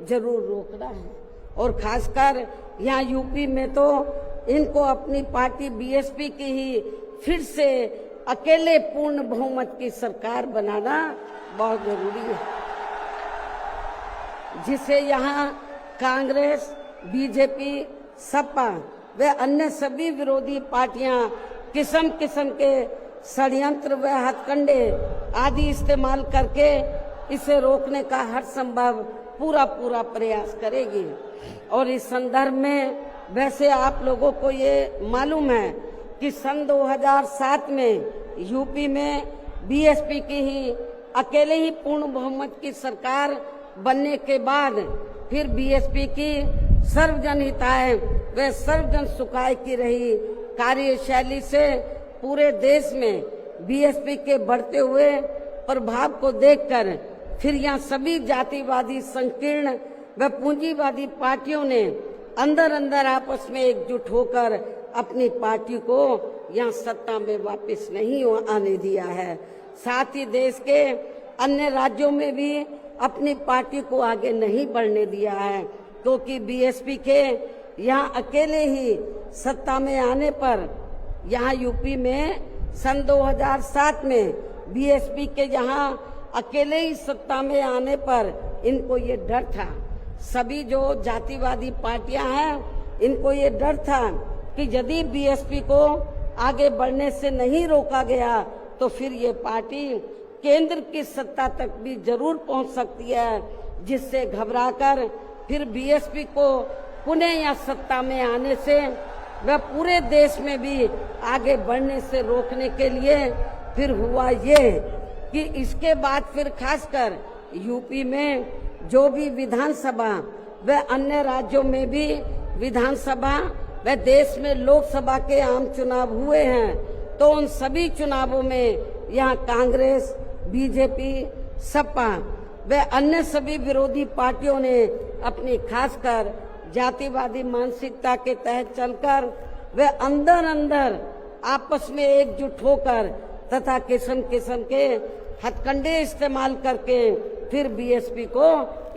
जरूर रोकना है। और खासकर यहाँ यूपी में तो इनको अपनी पार्टी बीएसपी की ही फिर से अकेले पूर्ण बहुमत की सरकार बनाना बहुत जरूरी है, जिसे यहाँ कांग्रेस, बीजेपी, सपा व अन्य सभी विरोधी पार्टियां किस्म किस्म के षड्यंत्र व हथकंडे आदि इस्तेमाल करके इसे रोकने का हर संभव पूरा प्रयास करेगी। और इस संदर्भ में वैसे आप लोगों को ये मालूम है कि सन 2007 में यूपी में बीएसपी की ही अकेले ही पूर्ण बहुमत की सरकार बनने के बाद फिर बीएसपी की सर्वजन हिताय व सर्वजन सुखाय की रही कार्यशैली से पूरे देश में बीएसपी के बढ़ते हुए प्रभाव को देखकर फिर यहाँ सभी जातिवादी संकीर्ण व पूंजीवादी पार्टियों ने अंदर अंदर आपस में एकजुट होकर अपनी पार्टी को यहाँ सत्ता में वापस नहीं आने दिया है। साथ ही देश के अन्य राज्यों में भी अपनी पार्टी को आगे नहीं बढ़ने दिया है, क्योंकि बीएसपी के यहाँ अकेले ही सत्ता में आने पर यहाँ यूपी में सन 2007 में बीएसपी के यहाँ अकेले ही सत्ता में आने पर इनको ये डर था, सभी जो जातिवादी पार्टियां हैं इनको ये डर था कि यदि बीएसपी को आगे बढ़ने से नहीं रोका गया तो फिर ये पार्टी केंद्र की सत्ता तक भी जरूर पहुंच सकती है, जिससे घबराकर फिर बीएसपी को पुनः या सत्ता में आने से व पूरे देश में भी आगे बढ़ने से रोकने के लिए फिर हुआ ये कि इसके बाद फिर खासकर यूपी में जो भी विधानसभा व अन्य राज्यों में भी विधानसभा व देश में लोकसभा के आम चुनाव हुए हैं, तो उन सभी चुनावों में यहाँ कांग्रेस, बीजेपी, सपा व अन्य सभी विरोधी पार्टियों ने अपनी खासकर जातिवादी मानसिकता के तहत चलकर वे अंदर अंदर आपस में एकजुट होकर तथा किस्म किस्म के हथकंडे इस्तेमाल करके फिर बीएसपी को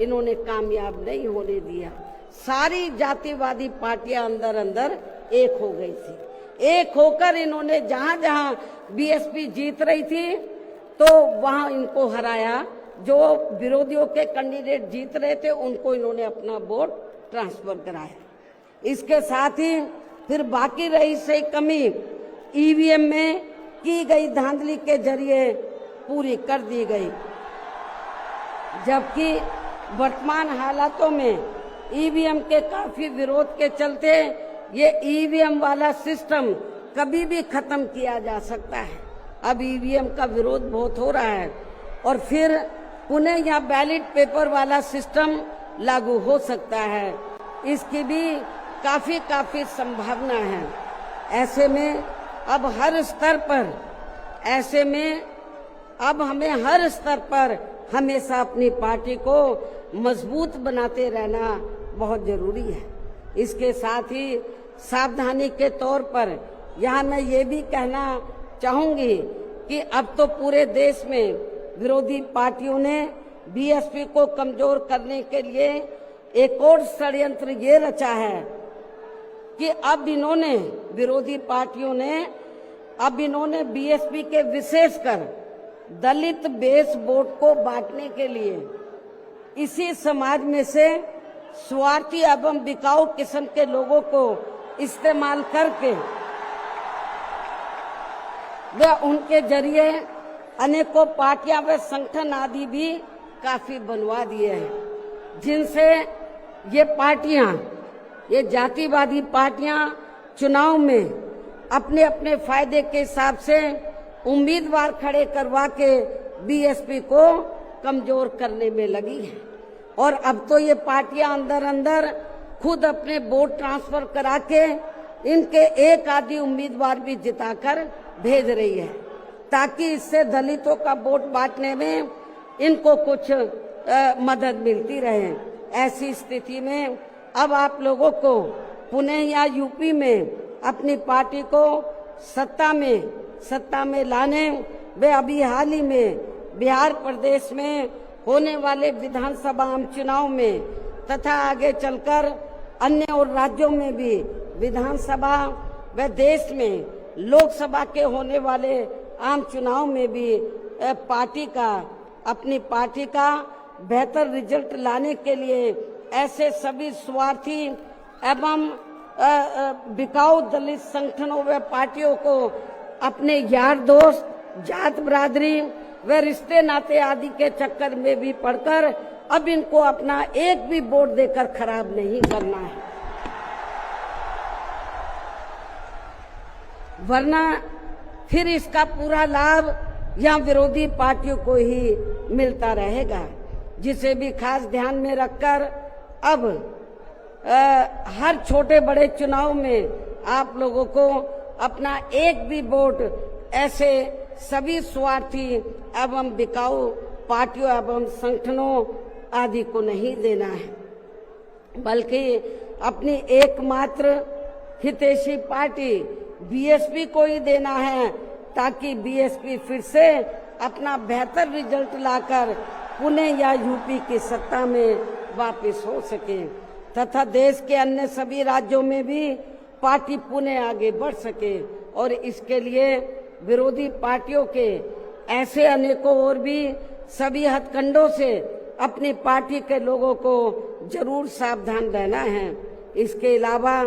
इन्होंने कामयाब नहीं होने दिया। सारी जातिवादी पार्टियां अंदर अंदर एक हो गई थी। एक होकर इन्होंने जहां जहां बीएसपी जीत रही थी तो वहां इनको हराया, जो विरोधियों के कैंडिडेट जीत रहे थे उनको इन्होंने अपना वोट ट्रांसफर कराया। इसके साथ ही फिर बाकी रही से कमी ईवीएम में की गई धांधली के जरिए पूरी कर दी गई, जबकि वर्तमान हालातों में ईवीएम के काफी विरोध के चलते ये ईवीएम वाला सिस्टम कभी भी खत्म किया जा सकता है। अब ईवीएम का विरोध बहुत हो रहा है और फिर पुनः यहाँ बैलेट पेपर वाला सिस्टम लागू हो सकता है, इसकी भी काफी संभावना है। ऐसे में अब हर स्तर पर हमें हर स्तर पर हमेशा अपनी पार्टी को मजबूत बनाते रहना बहुत जरूरी है। इसके साथ ही सावधानी के तौर पर यहाँ मैं ये भी कहना चाहूंगी कि अब तो पूरे देश में विरोधी पार्टियों ने बीएसपी को कमजोर करने के लिए एक और षड्यंत्र ये रचा है कि अब विरोधी पार्टियों ने बीएसपी के विशेषकर दलित बेस वोट को बांटने के लिए इसी समाज में से स्वार्थी एवं बिकाऊ किस्म के लोगों को इस्तेमाल करके व उनके जरिए अनेकों पार्टियां व संगठन आदि भी काफी बनवा दिए हैं, जिनसे ये जातिवादी पार्टियां चुनाव में अपने अपने फायदे के हिसाब से उम्मीदवार खड़े करवा के बीएसपी को कमजोर करने में लगी है। और अब तो ये पार्टियां अंदर अंदर खुद अपने वोट ट्रांसफर करा के इनके एक आदि उम्मीदवार भी जिताकर भेज रही है, ताकि इससे दलितों का वोट बांटने में इनको कुछ मदद मिलती रहे। ऐसी स्थिति में अब आप लोगों को पुणे या यूपी में अपनी पार्टी को सत्ता में लाने व अभी हाल ही में बिहार प्रदेश में होने वाले विधानसभा आम चुनाव में तथा आगे चलकर अन्य और राज्यों में भी विधानसभा व देश में लोकसभा के होने वाले आम चुनाव में भी अपनी पार्टी का बेहतर रिजल्ट लाने के लिए ऐसे सभी स्वार्थी एवं बिकाऊ दलित संगठनों व पार्टियों को अपने यार दोस्त, जात बिरादरी व रिश्ते नाते आदि के चक्कर में भी पड़कर अब इनको अपना एक भी वोट देकर खराब नहीं करना है, वरना फिर इसका पूरा लाभ या विरोधी पार्टियों को ही मिलता रहेगा। जिसे भी खास ध्यान में रखकर अब हर छोटे बड़े चुनाव में आप लोगों को अपना एक भी वोट ऐसे सभी स्वार्थी एवं बिकाऊ पार्टियों एवं संगठनों आदि को नहीं देना है, बल्कि अपनी एकमात्र हितैषी पार्टी बीएसपी को ही देना है, ताकि बीएसपी फिर से अपना बेहतर रिजल्ट लाकर पुणे या यूपी की सत्ता में वापस हो सके तथा देश के अन्य सभी राज्यों में भी पार्टी पुणे आगे बढ़ सके। और इसके लिए विरोधी पार्टियों के ऐसे अनेकों और भी सभी हथकंडों से अपनी पार्टी के लोगों को जरूर सावधान रहना है। इसके अलावा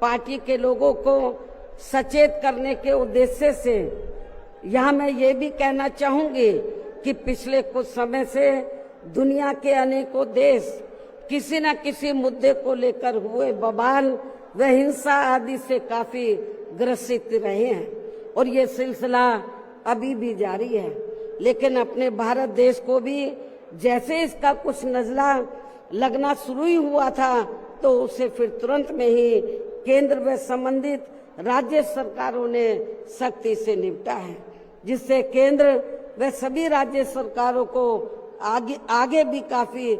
पार्टी के लोगों को सचेत करने के उद्देश्य से यहाँ मैं ये भी कहना चाहूंगी कि पिछले कुछ समय से दुनिया के अनेकों देश किसी न किसी मुद्दे को लेकर हुए बवाल व हिंसा आदि से काफी ग्रसित रहे हैं और ये सिलसिला अभी भी जारी है। लेकिन अपने भारत देश को भी जैसे इसका कुछ नजला लगना शुरू ही हुआ था तो उसे फिर तुरंत में ही केंद्र व संबंधित राज्य सरकारों ने सख्ती से निपटा है, जिससे केंद्र व सभी राज्य सरकारों को आगे भी काफी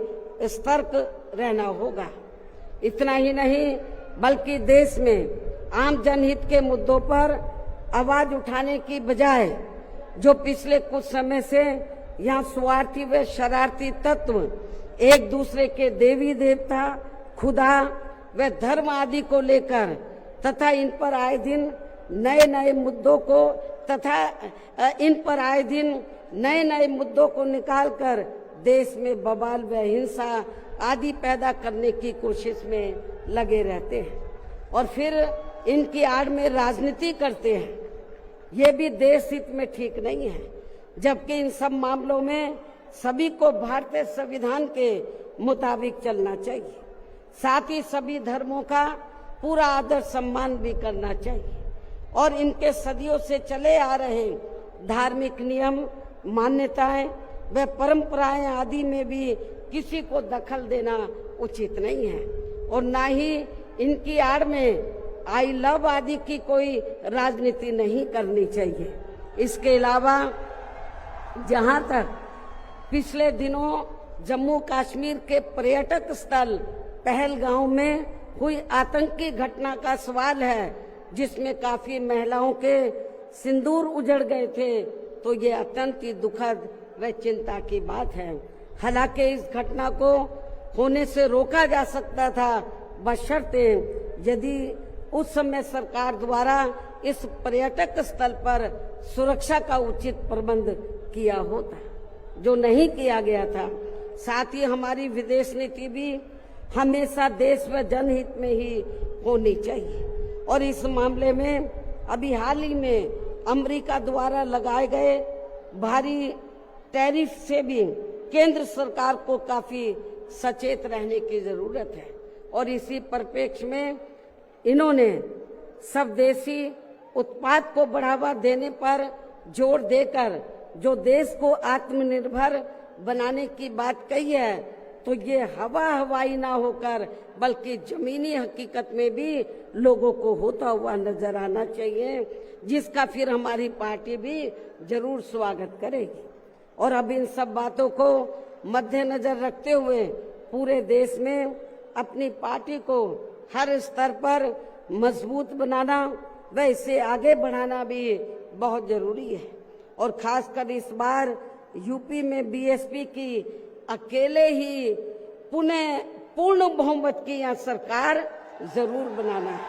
सतर्क रहना होगा। इतना ही नहीं बल्कि देश में आम जनहित के मुद्दों पर आवाज उठाने की बजाय जो पिछले कुछ समय से यहाँ स्वार्थी व शरारती तत्व एक दूसरे के देवी देवता, खुदा व धर्म आदि को लेकर तथा इन पर आए दिन नए नए मुद्दों को निकालकर देश में बवाल व हिंसा आदि पैदा करने की कोशिश में लगे रहते हैं और फिर इनकी आड़ में राजनीति करते हैं। ये भी देश हित में ठीक नहीं है, जबकि इन सब मामलों में सभी को भारतीय संविधान के मुताबिक चलना चाहिए। साथ ही सभी धर्मों का पूरा आदर सम्मान भी करना चाहिए और इनके सदियों से चले आ रहे धार्मिक नियम, मान्यताएं व परंपराएं आदि में भी किसी को दखल देना उचित नहीं है और ना ही इनकी आड़ में आई लव आदि की कोई राजनीति नहीं करनी चाहिए। इसके अलावा जहां तक पिछले दिनों जम्मू कश्मीर के पर्यटक स्थल पहलगांव में हुई आतंकी घटना का सवाल है, जिसमें काफी महिलाओं के सिंदूर उजड़ गए थे, तो ये अत्यंत ही दुखद व चिंता की बात है। हालांकि इस घटना को होने से रोका जा सकता था, बशर्ते यदि उस समय सरकार द्वारा इस पर्यटक स्थल पर सुरक्षा का उचित प्रबंध किया होता, जो नहीं किया गया था। साथ ही हमारी विदेश नीति भी हमेशा देश व जनहित में ही होनी चाहिए और इस मामले में अभी हाल ही में अमेरिका द्वारा लगाए गए भारी टैरिफ से भी केंद्र सरकार को काफी सचेत रहने की जरूरत है और इसी परिप्रेक्ष्य में इन्होंने स्वदेशी उत्पाद को बढ़ावा देने पर जोर देकर जो देश को आत्मनिर्भर बनाने की बात कही है, तो ये हवाई ना होकर बल्कि जमीनी हकीकत में भी लोगों को होता हुआ नजर आना चाहिए, जिसका फिर हमारी पार्टी भी जरूर स्वागत करेगी। और अब इन सब बातों को मद्देनजर रखते हुए पूरे देश में अपनी पार्टी को हर स्तर पर मजबूत बनाना व इसे आगे बढ़ाना भी बहुत जरूरी है और खासकर इस बार यूपी में बीएसपी की अकेले ही पूर्ण बहुमत की यहाँ सरकार जरूर बनाना है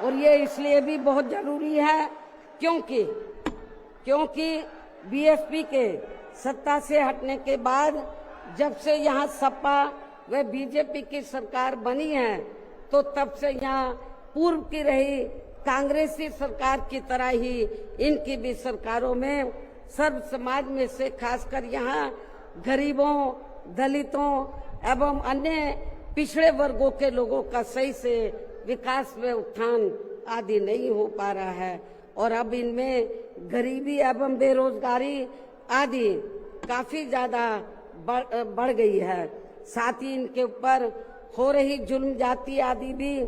और ये इसलिए भी बहुत जरूरी है क्योंकि बीएसपी के सत्ता से हटने के बाद जब से यहाँ सपा व बीजेपी की सरकार बनी है, तो तब से यहाँ पूर्व की रही कांग्रेसी सरकार की तरह ही इनकी भी सरकारों में सर्व समाज में से खासकर यहाँ गरीबों, दलितों एवं अन्य पिछड़े वर्गों के लोगों का सही से विकास व उत्थान आदि नहीं हो पा रहा है और अब इनमें गरीबी एवं बेरोजगारी आदि काफी ज्यादा बढ़ गई है। साथ ही इनके ऊपर हो रही जुल्म जाति आदि भी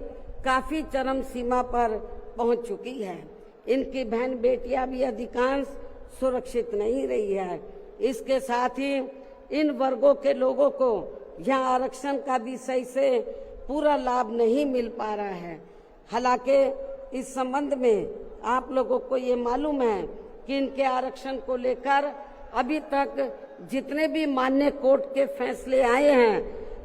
काफी चरम सीमा पर पहुंच चुकी है। इनकी बहन बेटियां भी अधिकांश सुरक्षित नहीं रही है। इसके साथ ही इन वर्गों के लोगों को यहाँ आरक्षण का भी सही से पूरा लाभ नहीं मिल पा रहा है। हालांकि इस संबंध में आप लोगों को ये मालूम है कि इनके आरक्षण को लेकर अभी तक जितने भी मान्य कोर्ट के फैसले आए हैं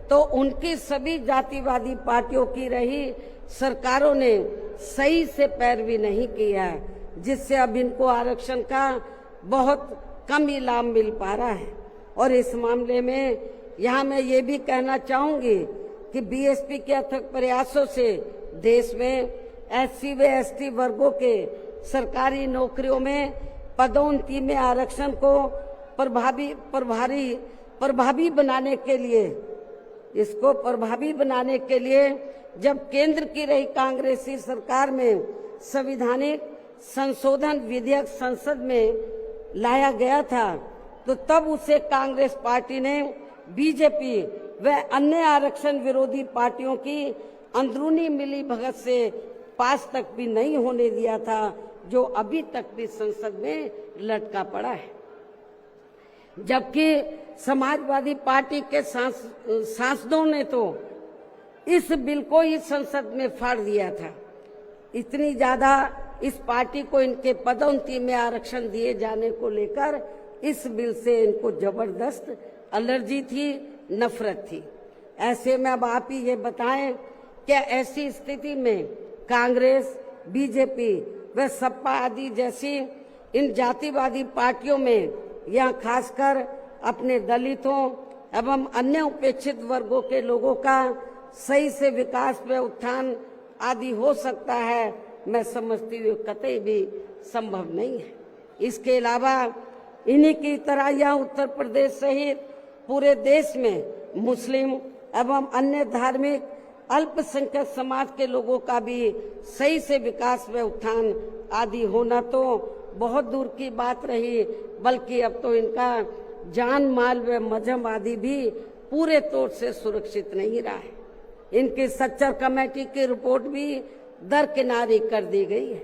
तो उनकी सभी जातिवादी पार्टियों की रही सरकारों ने सही से पैरवी नहीं की है, जिससे अब इनको आरक्षण का बहुत कम ही लाभ मिल पा रहा है। और इस मामले में यहाँ मैं ये भी कहना चाहूंगी कि बीएसपी के अथक प्रयासों से देश में एससी व एसटी वर्गों के सरकारी नौकरियों में पदोन्नति में आरक्षण को प्रभावी बनाने के लिए जब केंद्र की रही कांग्रेसी सरकार में संवैधानिक संशोधन विधेयक संसद में लाया गया था तो तब उसे कांग्रेस पार्टी ने बीजेपी व अन्य आरक्षण विरोधी पार्टियों की अंदरूनी मिलीभगत से पास तक भी नहीं होने दिया था, जो अभी तक भी संसद में लटका पड़ा है। जबकि समाजवादी पार्टी के सांसदों ने तो इस बिल को ही संसद में फाड़ दिया था। इतनी ज्यादा इस पार्टी को इनके पदोन्नति में आरक्षण दिए जाने को लेकर इस बिल से इनको जबरदस्त एलर्जी थी, नफरत थी। ऐसे में अब आप ही ये बताएं कि ऐसी स्थिति में कांग्रेस, बीजेपी व सपा आदि जैसी इन जातिवादी पार्टियों में यहाँ खासकर अपने दलितों एवं अन्य उपेक्षित वर्गों के लोगों का सही से विकास व उत्थान आदि हो सकता है, मैं समझती हूँ कतई भी संभव नहीं है। इसके अलावा इन्हीं की तरह यहाँ उत्तर प्रदेश सहित पूरे देश में मुस्लिम एवं अन्य धार्मिक अल्पसंख्यक समाज के लोगों का भी सही से विकास व उत्थान आदि होना तो बहुत दूर की बात रही, बल्कि अब तो इनका जान माल व मजहब आदि भी पूरे तौर से सुरक्षित नहीं रहा है। इनकी सच्चर कमेटी की रिपोर्ट भी दरकिनारी कर दी गई है।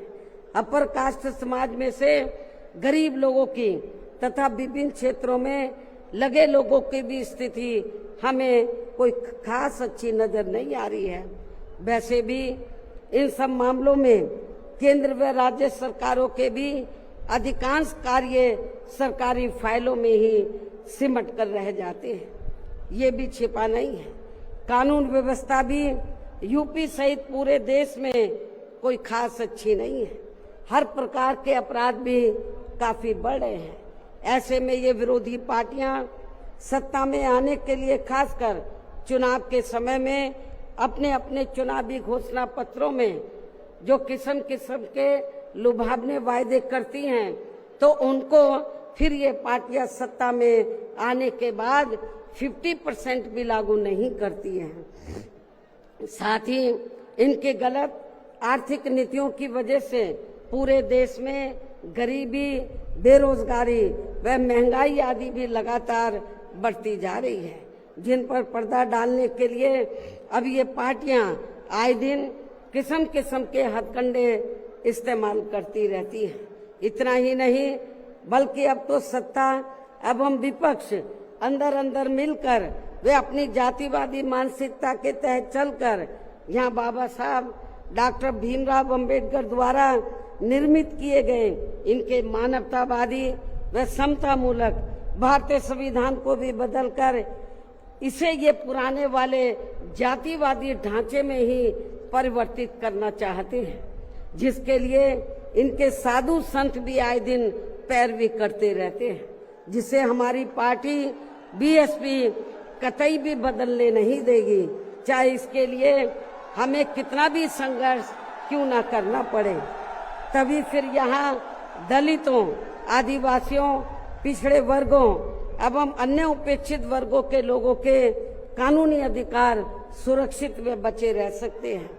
अपर कास्ट समाज में से गरीब लोगों की तथा विभिन्न क्षेत्रों में लगे लोगों की भी स्थिति हमें कोई खास अच्छी नजर नहीं आ रही है। वैसे भी इन सब मामलों में केंद्र व राज्य सरकारों के भी अधिकांश कार्य सरकारी फाइलों में ही सिमट कर रह जाते हैं, ये भी छिपा नहीं है। कानून व्यवस्था भी यूपी सहित पूरे देश में कोई खास अच्छी नहीं है। हर प्रकार के अपराध भी काफी बढ़ रहे हैं। ऐसे में ये विरोधी पार्टियां सत्ता में आने के लिए खासकर चुनाव के समय में अपने अपने चुनावी घोषणा पत्रों में जो किस्म किस्म के लुभावने वायदे करती हैं, तो उनको फिर ये पार्टियां सत्ता में आने के बाद 50% भी लागू नहीं करती हैं। साथ ही इनके गलत आर्थिक नीतियों की वजह से पूरे देश में गरीबी, बेरोजगारी व महंगाई आदि भी लगातार बढ़ती जा रही है, जिन पर पर्दा डालने के लिए अब ये पार्टियां आए दिन किस्म किस्म के हथकंडे इस्तेमाल करती रहती हैं। इतना ही नहीं बल्कि अब तो सत्ता एवं विपक्ष अंदर अंदर मिलकर वे अपनी जातिवादी मानसिकता के तहत चलकर यहाँ बाबा साहब डॉक्टर भीमराव अंबेडकर द्वारा निर्मित किए गए इनके मानवतावादी व समतामूलक भारतीय संविधान को भी बदलकर इसे ये पुराने वाले जातिवादी ढांचे में ही परिवर्तित करना चाहते हैं, जिसके लिए इनके साधु संत भी आए दिन पैरवी करते रहते हैं, जिसे हमारी पार्टी बीएसपी कतई भी बदलने नहीं देगी। चाहे इसके लिए हमें कितना भी संघर्ष क्यों ना करना पड़े, तभी फिर यहाँ दलितों, आदिवासियों, पिछड़े वर्गों एवं अन्य उपेक्षित वर्गों के लोगों के कानूनी अधिकार सुरक्षित व बचे रह सकते हैं।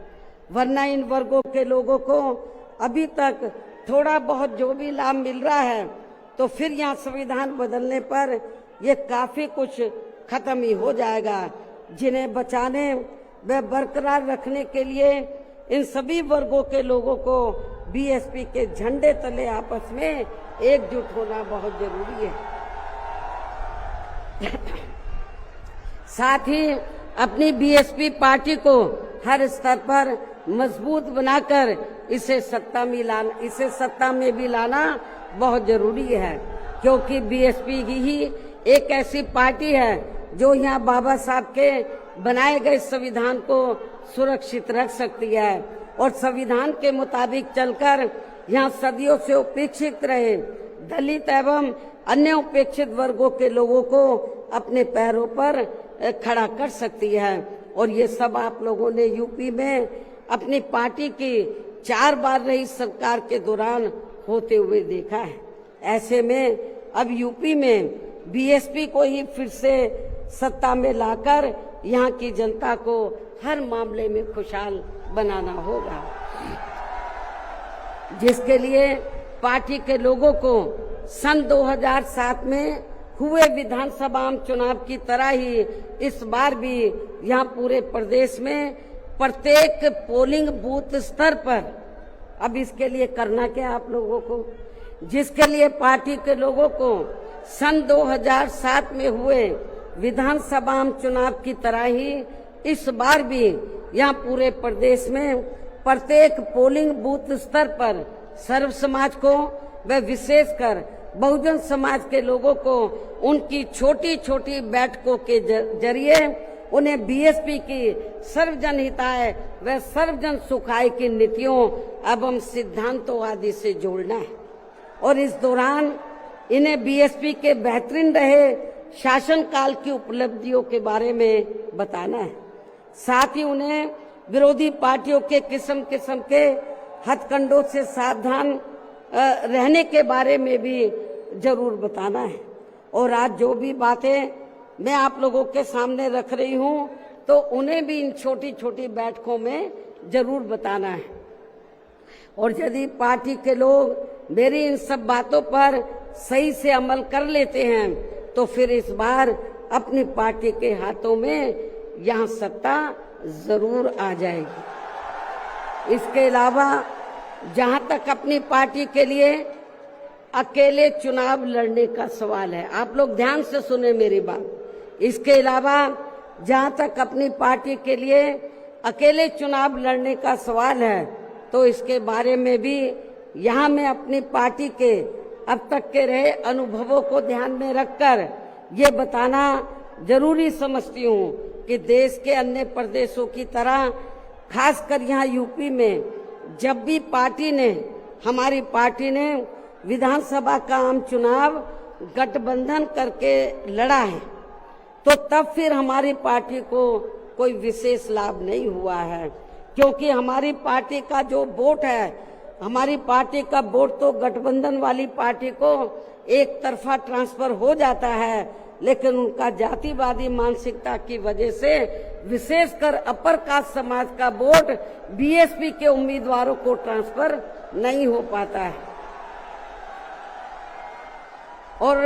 वरना इन वर्गों के लोगों को अभी तक थोड़ा बहुत जो भी लाभ मिल रहा है, तो फिर यहाँ संविधान बदलने पर ये काफी कुछ खत्म ही हो जाएगा। जिन्हें बचाने व बरकरार रखने के लिए इन सभी वर्गों के लोगों को बीएसपी के झंडे तले आपस में एकजुट होना बहुत जरूरी है। साथ ही अपनी बीएसपी पार्टी को हर स्तर पर मजबूत बनाकर इसे सत्ता में भी लाना बहुत जरूरी है, क्योंकि बीएसपी ही एक ऐसी पार्टी है जो यहाँ बाबा साहब के बनाए गए संविधान को सुरक्षित रख सकती है और संविधान के मुताबिक चलकर यहाँ सदियों से उपेक्षित रहे दलित एवं अन्य उपेक्षित वर्गों के लोगों को अपने पैरों पर खड़ा कर सकती है। और ये सब आप लोगों ने यूपी में अपनी पार्टी की 4 बार रही सरकार के दौरान होते हुए देखा है। ऐसे में अब यूपी में बीएसपी को ही फिर से सत्ता में लाकर यहाँ की जनता को हर मामले में खुशहाल बनाना होगा, जिसके लिए पार्टी के लोगों को सन 2007 में हुए विधानसभा आम चुनाव की तरह ही इस बार भी यहाँ पूरे प्रदेश में प्रत्येक पोलिंग बूथ स्तर पर, अब इसके लिए करना क्या आप लोगों को, जिसके लिए पार्टी के लोगों को सन 2007 में हुए विधानसभा आम चुनाव की तरह ही इस बार भी यहाँ पूरे प्रदेश में प्रत्येक पोलिंग बूथ स्तर पर सर्व समाज को व विशेषकर बहुजन समाज के लोगों को उनकी छोटी छोटी बैठकों के जरिए उन्हें बीएसपी की सर्वजन हिताय व सर्वजन सुखाय की नीतियों एवं सिद्धांतों आदि से जोड़ना है और इस दौरान इन्हें बीएसपी के बेहतरीन रहे शासन काल की उपलब्धियों के बारे में बताना है। साथ ही उन्हें विरोधी पार्टियों के किस्म किस्म के हथकंडों से सावधान रहने के बारे में भी जरूर बताना है। और आज जो भी बातें मैं आप लोगों के सामने रख रही हूं, तो उन्हें भी इन छोटी छोटी बैठकों में जरूर बताना है। और यदि पार्टी के लोग मेरी इन सब बातों पर सही से अमल कर लेते हैं, तो फिर इस बार अपनी पार्टी के हाथों में यहाँ सत्ता जरूर आ जाएगी। इसके अलावा जहां तक अपनी पार्टी के लिए अकेले चुनाव लड़ने का सवाल है, आप लोग ध्यान से सुने मेरी बात। इसके अलावा जहां तक अपनी पार्टी के लिए अकेले चुनाव लड़ने का सवाल है, तो इसके बारे में भी यहाँ मैं अपनी पार्टी के अब तक के रहे अनुभवों को ध्यान में रखकर ये बताना जरूरी समझती हूँ कि देश के अन्य प्रदेशों की तरह खासकर यहाँ यूपी में जब भी हमारी पार्टी ने विधानसभा का आम चुनाव गठबंधन करके लड़ा है, तो तब फिर हमारी पार्टी को कोई विशेष लाभ नहीं हुआ है, क्योंकि हमारी पार्टी का जो वोट है, हमारी पार्टी का वोट तो गठबंधन वाली पार्टी को एक तरफा ट्रांसफर हो जाता है, लेकिन उनका जातिवादी मानसिकता की वजह से विशेषकर अपर कास्ट समाज का वोट बीएसपी के उम्मीदवारों को ट्रांसफर नहीं हो पाता है। और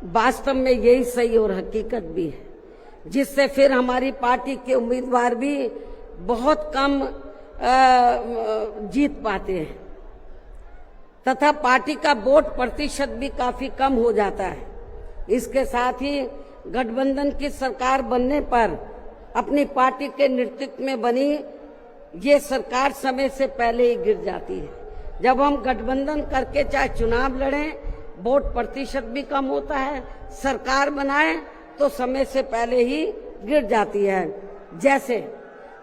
वास्तव में यही सही और हकीकत भी है, जिससे फिर हमारी पार्टी के उम्मीदवार भी बहुत कम जीत पाते हैं तथा पार्टी का वोट प्रतिशत भी काफी कम हो जाता है। इसके साथ ही गठबंधन की सरकार बनने पर अपनी पार्टी के नेतृत्व में बनी ये सरकार समय से पहले ही गिर जाती है। जब हम गठबंधन करके चाहे चुनाव लड़ें, वोट प्रतिशत भी कम होता है, सरकार बनाए तो समय से पहले ही गिर जाती है। जैसे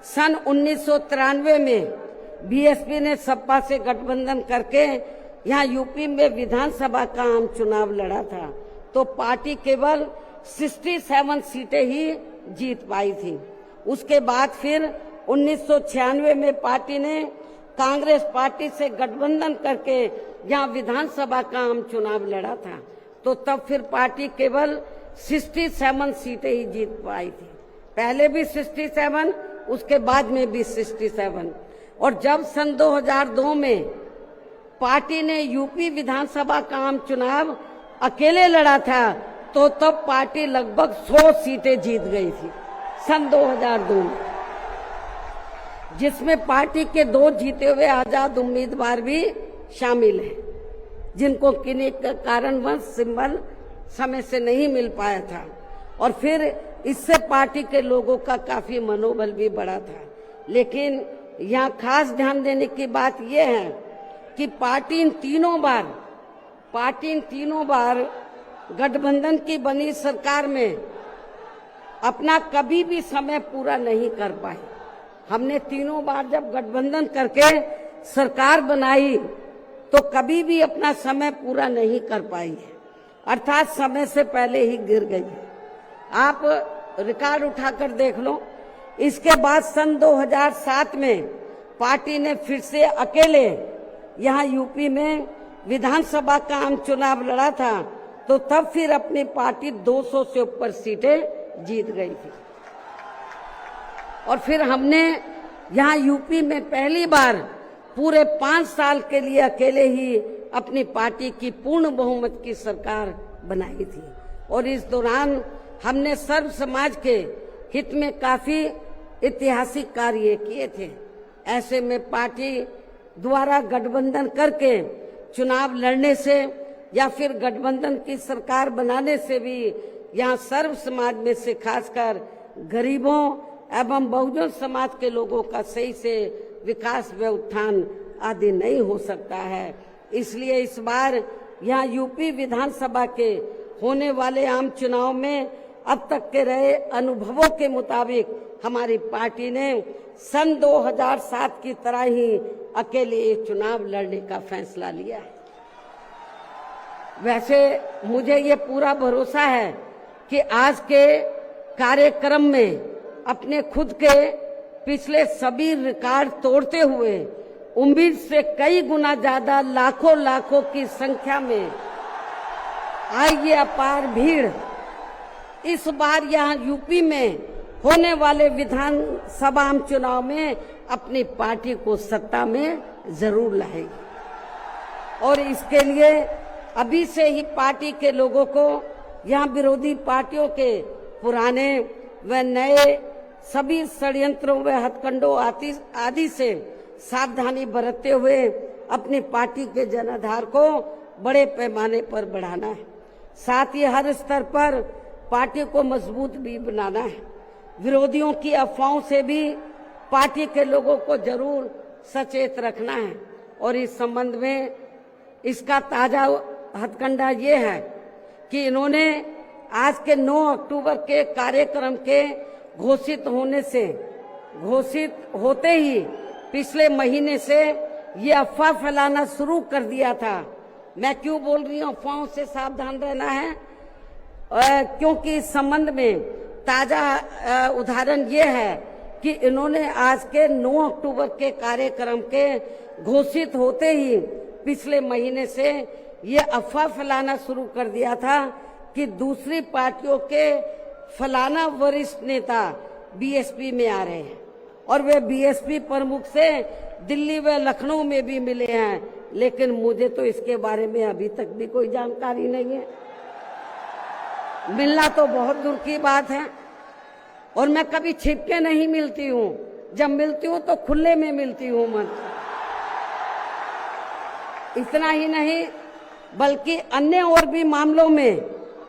सन 1993 में बीएसपी ने सपा से गठबंधन करके यहाँ यूपी में विधानसभा का आम चुनाव लड़ा था, तो पार्टी केवल 67 सीटें ही जीत पाई थी उसके बाद फिर 1996 में पार्टी ने कांग्रेस पार्टी से गठबंधन करके यहाँ विधानसभा का आम चुनाव लड़ा था, तो तब फिर पार्टी केवल 67 सीटें ही जीत पाई थी। पहले भी 67, उसके बाद में भी 67। और जब सन 2002 में पार्टी ने यूपी विधानसभा का आम चुनाव अकेले लड़ा था, तो तब पार्टी लगभग 100 सीटें जीत गई थी सन 2002 में, जिसमें पार्टी के 2 जीते हुए आजाद उम्मीदवार भी शामिल हैं, जिनको किन्हीं कारणवश सिंबल समय से नहीं मिल पाया था। और फिर इससे पार्टी के लोगों का काफी मनोबल भी बढ़ा था। लेकिन यहाँ खास ध्यान देने की बात यह है कि पार्टी इन तीनों बार गठबंधन की बनी सरकार में अपना कभी भी समय पूरा नहीं कर पाई। हमने तीनों बार जब गठबंधन करके सरकार बनाई तो कभी भी अपना समय पूरा नहीं कर पाई है, अर्थात समय से पहले ही गिर गई है। आप रिकॉर्ड उठाकर देख लो। इसके बाद सन 2007 में पार्टी ने फिर से अकेले यहाँ यूपी में विधानसभा का आम चुनाव लड़ा था, तो तब फिर अपनी पार्टी 200 से ऊपर सीटें जीत गई थी। और फिर हमने यहाँ यूपी में पहली बार पूरे 5 साल के लिए अकेले ही अपनी पार्टी की पूर्ण बहुमत की सरकार बनाई थी। और इस दौरान हमने सर्व समाज के हित में काफी ऐतिहासिक कार्य किए थे। ऐसे में पार्टी द्वारा गठबंधन करके चुनाव लड़ने से या फिर गठबंधन की सरकार बनाने से भी यहाँ सर्व समाज में से खासकर गरीबों एवं बहुजन समाज के लोगों का सही से विकास व उत्थान आदि नहीं हो सकता है। इसलिए इस बार यहाँ यूपी विधानसभा के होने वाले आम चुनाव में अब तक के रहे अनुभवों के मुताबिक हमारी पार्टी ने सन 2007 की तरह ही अकेले ये चुनाव लड़ने का फैसला लिया है। वैसे मुझे ये पूरा भरोसा है कि आज के कार्यक्रम में अपने खुद के पिछले सभी रिकॉर्ड तोड़ते हुए उम्मीद से कई गुना ज्यादा लाखों की संख्या में आई ये अपार भीड़ इस बार यहाँ यूपी में होने वाले विधानसभा आम चुनाव में अपनी पार्टी को सत्ता में जरूर लाएगी। और इसके लिए अभी से ही पार्टी के लोगों को यहाँ विरोधी पार्टियों के पुराने व नए सभी षड्यंत्रों व हथकंडों आदि से सावधानी बरतते हुए अपनी पार्टी के जनाधार को बड़े पैमाने पर बढ़ाना है। साथ ही हर स्तर पर पार्टी को मजबूत भी बनाना है। विरोधियों की अफवाहों से भी पार्टी के लोगों को जरूर सचेत रखना है। और इस संबंध में इसका ताजा हथकंडा ये है कि इन्होंने आज के 9 अक्टूबर के कार्यक्रम के घोषित होते ही पिछले महीने से ये अफवाह फैलाना शुरू कर दिया था। मैं क्यों बोल रही हूँ अफवाहों से सावधान रहना है, क्योंकि इस संबंध में ताजा उदाहरण ये है कि इन्होंने आज के 9 अक्टूबर के कार्यक्रम के घोषित होते ही पिछले महीने से ये अफवाह फैलाना शुरू कर दिया था कि दूसरी पार्टियों के फलाना वरिष्ठ नेता बीएसपी में आ रहे हैं और वे बीएसपी प्रमुख से दिल्ली व लखनऊ में भी मिले हैं, लेकिन मुझे तो इसके बारे में अभी तक भी कोई जानकारी नहीं है। मिलना तो बहुत दूर की बात है। और मैं कभी छिप के नहीं मिलती हूँ, जब मिलती हूँ तो खुले में मिलती हूँ मन। इतना ही नहीं बल्कि अन्य और भी मामलों में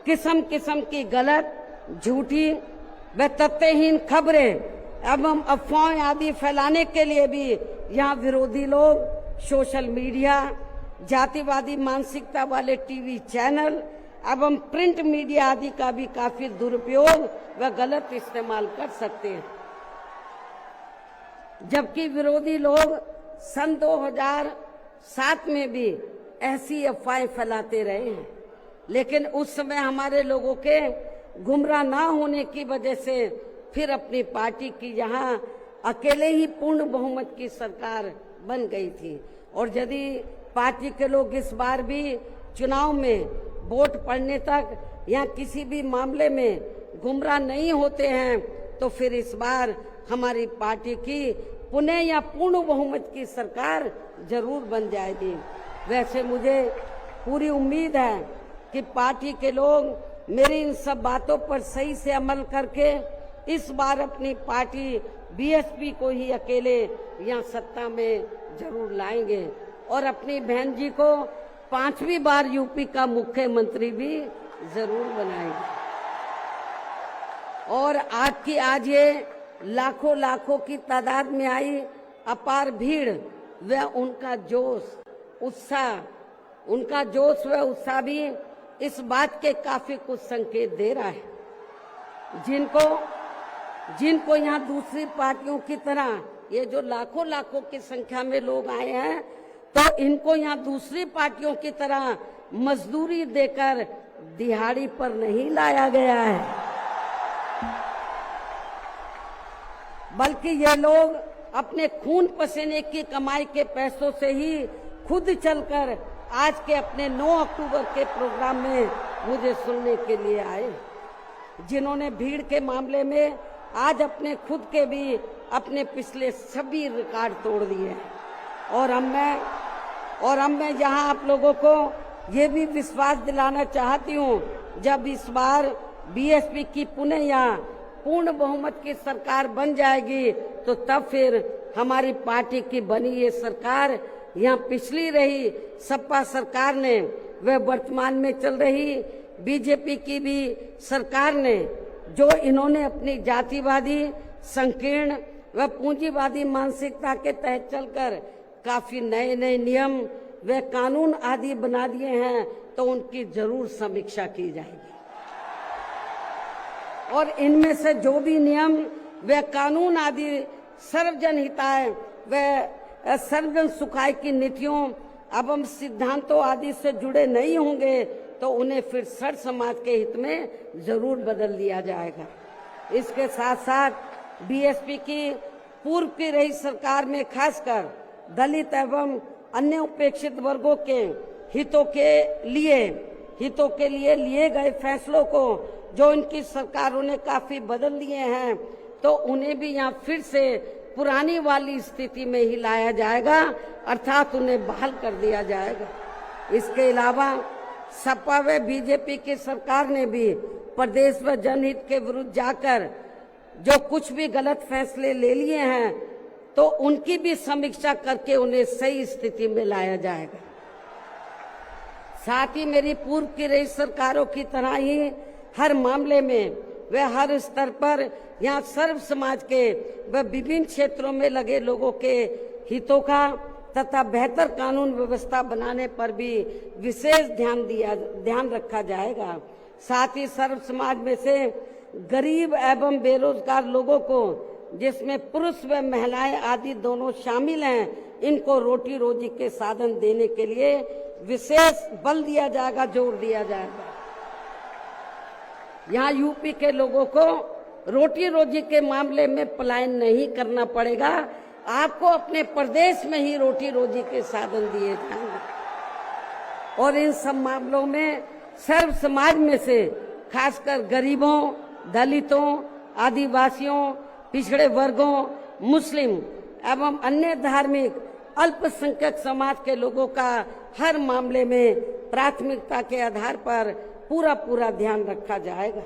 किस्म किस्म की गलत, झूठी व तथ्यहीन खबरें एवं अफवाहें आदि फैलाने के लिए भी यहाँ विरोधी लोग सोशल मीडिया, जातिवादी मानसिकता वाले टीवी चैनल एवं प्रिंट मीडिया आदि का भी काफी दुरुपयोग व गलत इस्तेमाल कर सकते हैं। जबकि विरोधी लोग सन 2007 में भी ऐसी अफवाहें फैलाते रहे हैं, लेकिन उस समय हमारे लोगों के गुमराह ना होने की वजह से फिर अपनी पार्टी की यहाँ अकेले ही पूर्ण बहुमत की सरकार बन गई थी। और यदि पार्टी के लोग इस बार भी चुनाव में वोट पड़ने तक या किसी भी मामले में गुमराह नहीं होते हैं तो फिर इस बार हमारी पार्टी की पुनः या पूर्ण बहुमत की सरकार जरूर बन जाएगी। वैसे मुझे पूरी उम्मीद है कि पार्टी के लोग मेरी इन सब बातों पर सही से अमल करके इस बार अपनी पार्टी बीएसपी को ही अकेले यहाँ सत्ता में जरूर लाएंगे और अपनी बहन जी को 5वीं बार यूपी का मुख्यमंत्री भी जरूर बनाएंगे। और आज ये लाखों लाखों की तादाद में आई अपार भीड़ व उनका जोश व उत्साह भी इस बात के काफी कुछ संकेत दे रहा है। जिनको यहाँ दूसरी पार्टियों की तरह ये जो लाखों लाखों की संख्या में लोग आए हैं तो इनको यहाँ दूसरी पार्टियों की तरह मजदूरी देकर दिहाड़ी पर नहीं लाया गया है, बल्कि ये लोग अपने खून पसीने की कमाई के पैसों से ही खुद चलकर आज के अपने 9 अक्टूबर के प्रोग्राम में मुझे सुनने के लिए आए, जिन्होंने भीड़ के मामले में आज अपने खुद के भी अपने पिछले सभी रिकॉर्ड तोड़ दिए हैं। और अब मैं यहाँ आप लोगों को ये भी विश्वास दिलाना चाहती हूँ, जब इस बार बीएसपी की पुनः यहाँ पूर्ण बहुमत की सरकार बन जाएगी तो तब फिर हमारी पार्टी की बनी ये सरकार यहाँ पिछली रही सपा सरकार ने व वर्तमान में चल रही बीजेपी की भी सरकार ने जो इन्होंने अपनी जातिवादी संकीर्ण व पूंजीवादी मानसिकता के तहत चलकर काफी नए नए नियम व कानून आदि बना दिए हैं तो उनकी जरूर समीक्षा की जाएगी। और इनमें से जो भी नियम व कानून आदि सर्वजन हिताय व सर्वजन सुखाय की नीतियों एवं सिद्धांतों आदि से जुड़े नहीं होंगे तो उन्हें फिर सर समाज के हित में जरूर बदल दिया जाएगा। इसके साथ साथ बीएसपी की पूर्व की रही सरकार में खासकर दलित एवं अन्य उपेक्षित वर्गों के हितों के लिए लिए गए फैसलों को जो इनकी सरकारों ने काफी बदल दिए हैं तो उन्हें भी यहाँ फिर से पुरानी वाली स्थिति में ही लाया जाएगा, अर्थात उन्हें बहाल कर दिया जाएगा। इसके अलावा सपा व बीजेपी की सरकार ने भी प्रदेश व जनहित के विरुद्ध जाकर जो कुछ भी गलत फैसले ले लिए हैं तो उनकी भी समीक्षा करके उन्हें सही स्थिति में लाया जाएगा। साथ ही मेरी पूर्व की रही सरकारों की तरह ही हर मामले में वे हर स्तर पर यहाँ सर्व समाज के व विभिन्न क्षेत्रों में लगे लोगों के हितों का तथा बेहतर कानून व्यवस्था बनाने पर भी विशेष ध्यान रखा जाएगा। साथ ही सर्व समाज में से गरीब एवं बेरोजगार लोगों को, जिसमें पुरुष व महिलाएं आदि दोनों शामिल हैं, इनको रोटी रोजी के साधन देने के लिए विशेष बल दिया जाएगा, जोर दिया जाएगा। यहाँ यूपी के लोगों को रोटी रोजी के मामले में पलायन नहीं करना पड़ेगा, आपको अपने प्रदेश में ही रोटी रोजी के साधन दिए जाएंगे। और इन सब मामलों में सर्व समाज में से खासकर गरीबों, दलितों, आदिवासियों, पिछड़े वर्गों, मुस्लिम एवं अन्य धार्मिक अल्पसंख्यक समाज के लोगों का हर मामले में प्राथमिकता के आधार पर पूरा ध्यान रखा जाएगा।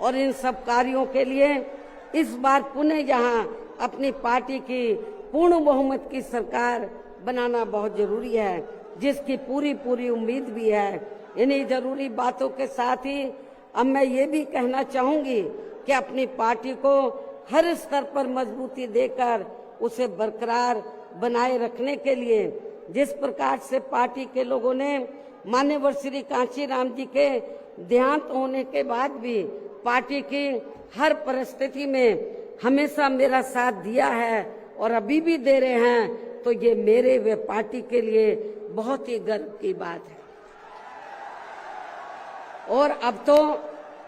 और इन सब कार्यों के लिए इस बार पुनः यहाँ अपनी पार्टी की पूर्ण बहुमत की सरकार बनाना बहुत जरूरी है, जिसकी पूरी उम्मीद भी है। इन्हीं जरूरी बातों के साथ ही अब मैं ये भी कहना चाहूंगी कि अपनी पार्टी को हर स्तर पर मजबूती देकर उसे बरकरार बनाए रखने के लिए जिस प्रकार से पार्टी के लोगों ने माननीय श्री कांशीराम जी के देहांत होने के बाद भी पार्टी की हर परिस्थिति में हमेशा मेरा साथ दिया है और अभी भी दे रहे हैं, तो ये मेरे व पार्टी के लिए बहुत ही गर्व की बात है। और अब तो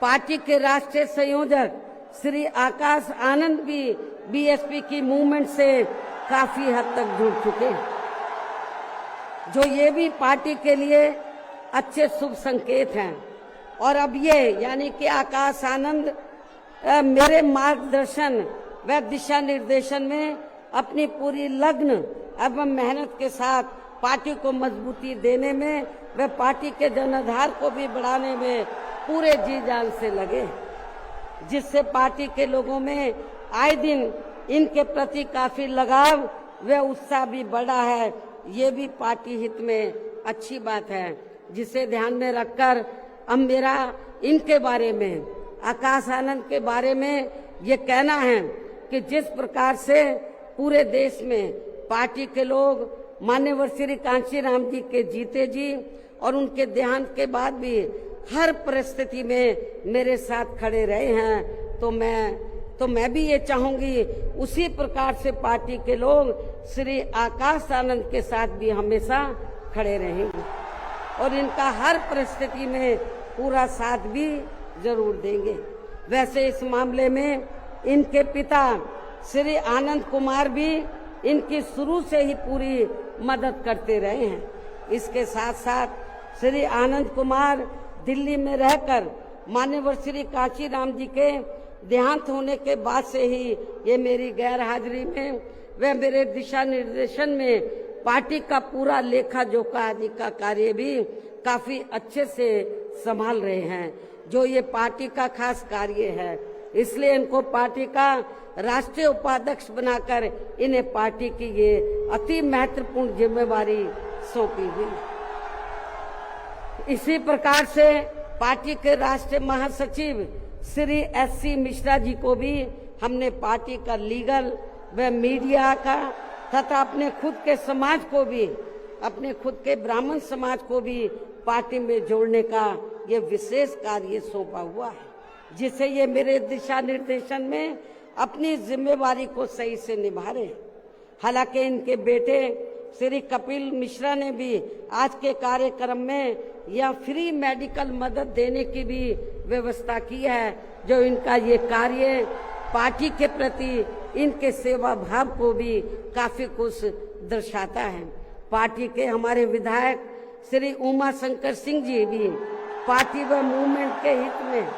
पार्टी के राष्ट्रीय संयोजक श्री आकाश आनंद भी बीएसपी की मूवमेंट से काफी हद तक जुड़ चुके हैं, जो ये भी पार्टी के लिए अच्छे शुभ संकेत हैं। और अब ये यानी कि आकाश आनंद मेरे मार्गदर्शन व दिशा निर्देशन में अपनी पूरी लगन एवं मेहनत के साथ पार्टी को मजबूती देने में व पार्टी के जनाधार को भी बढ़ाने में पूरे जी जान से लगे, जिससे पार्टी के लोगों में आए दिन इनके प्रति काफी लगाव व उत्साह भी बढ़ा है। ये भी पार्टी हित में अच्छी बात है, जिसे ध्यान में रखकर अब मेरा इनके बारे में, आकाश आनंद के बारे में ये कहना है कि जिस प्रकार से पूरे देश में पार्टी के लोग मान्यवर श्री कांशीराम जी के जीते जी और उनके देहांत के बाद भी हर परिस्थिति में मेरे साथ खड़े रहे हैं, तो मैं भी ये चाहूंगी उसी प्रकार से पार्टी के लोग श्री आकाश आनंद के साथ भी हमेशा खड़े रहेंगे और इनका हर परिस्थिति में पूरा साथ भी जरूर देंगे। वैसे इस मामले में इनके पिता श्री आनंद कुमार भी इनकी शुरू से ही पूरी मदद करते रहे हैं। इसके साथ साथ श्री आनंद कुमार दिल्ली में रहकर मान्यवर श्री कांशीराम जी के देहांत होने के बाद से ही ये मेरी गैर हाजिरी में व मेरे दिशा निर्देशन में पार्टी का पूरा लेखा जोखा आदि का कार्य भी काफी अच्छे से संभाल रहे हैं, जो ये पार्टी का खास कार्य है। इसलिए इनको पार्टी का राष्ट्रीय उपाध्यक्ष बनाकर इन्हें पार्टी की ये अति महत्वपूर्ण जिम्मेवारी सौंपी हुई। इसी प्रकार से पार्टी के राष्ट्रीय महासचिव श्री एससी मिश्रा जी को भी हमने पार्टी का लीगल व मीडिया का तथा अपने खुद के समाज को भी, अपने खुद के ब्राह्मण समाज को भी पार्टी में जोड़ने का ये विशेष कार्य सौंपा हुआ है, जिसे ये मेरे दिशा निर्देशन में अपनी जिम्मेवारी को सही से निभा रहे हैं। हालांकि इनके बेटे श्री कपिल मिश्रा ने भी आज के कार्यक्रम में यह फ्री मेडिकल मदद देने की भी व्यवस्था की है, जो इनका ये कार्य पार्टी के प्रति इनके सेवा भाव को भी काफी कुछ दर्शाता है। पार्टी के हमारे विधायक श्री उमा शंकर सिंह जी भी पार्टी व मूवमेंट के हित में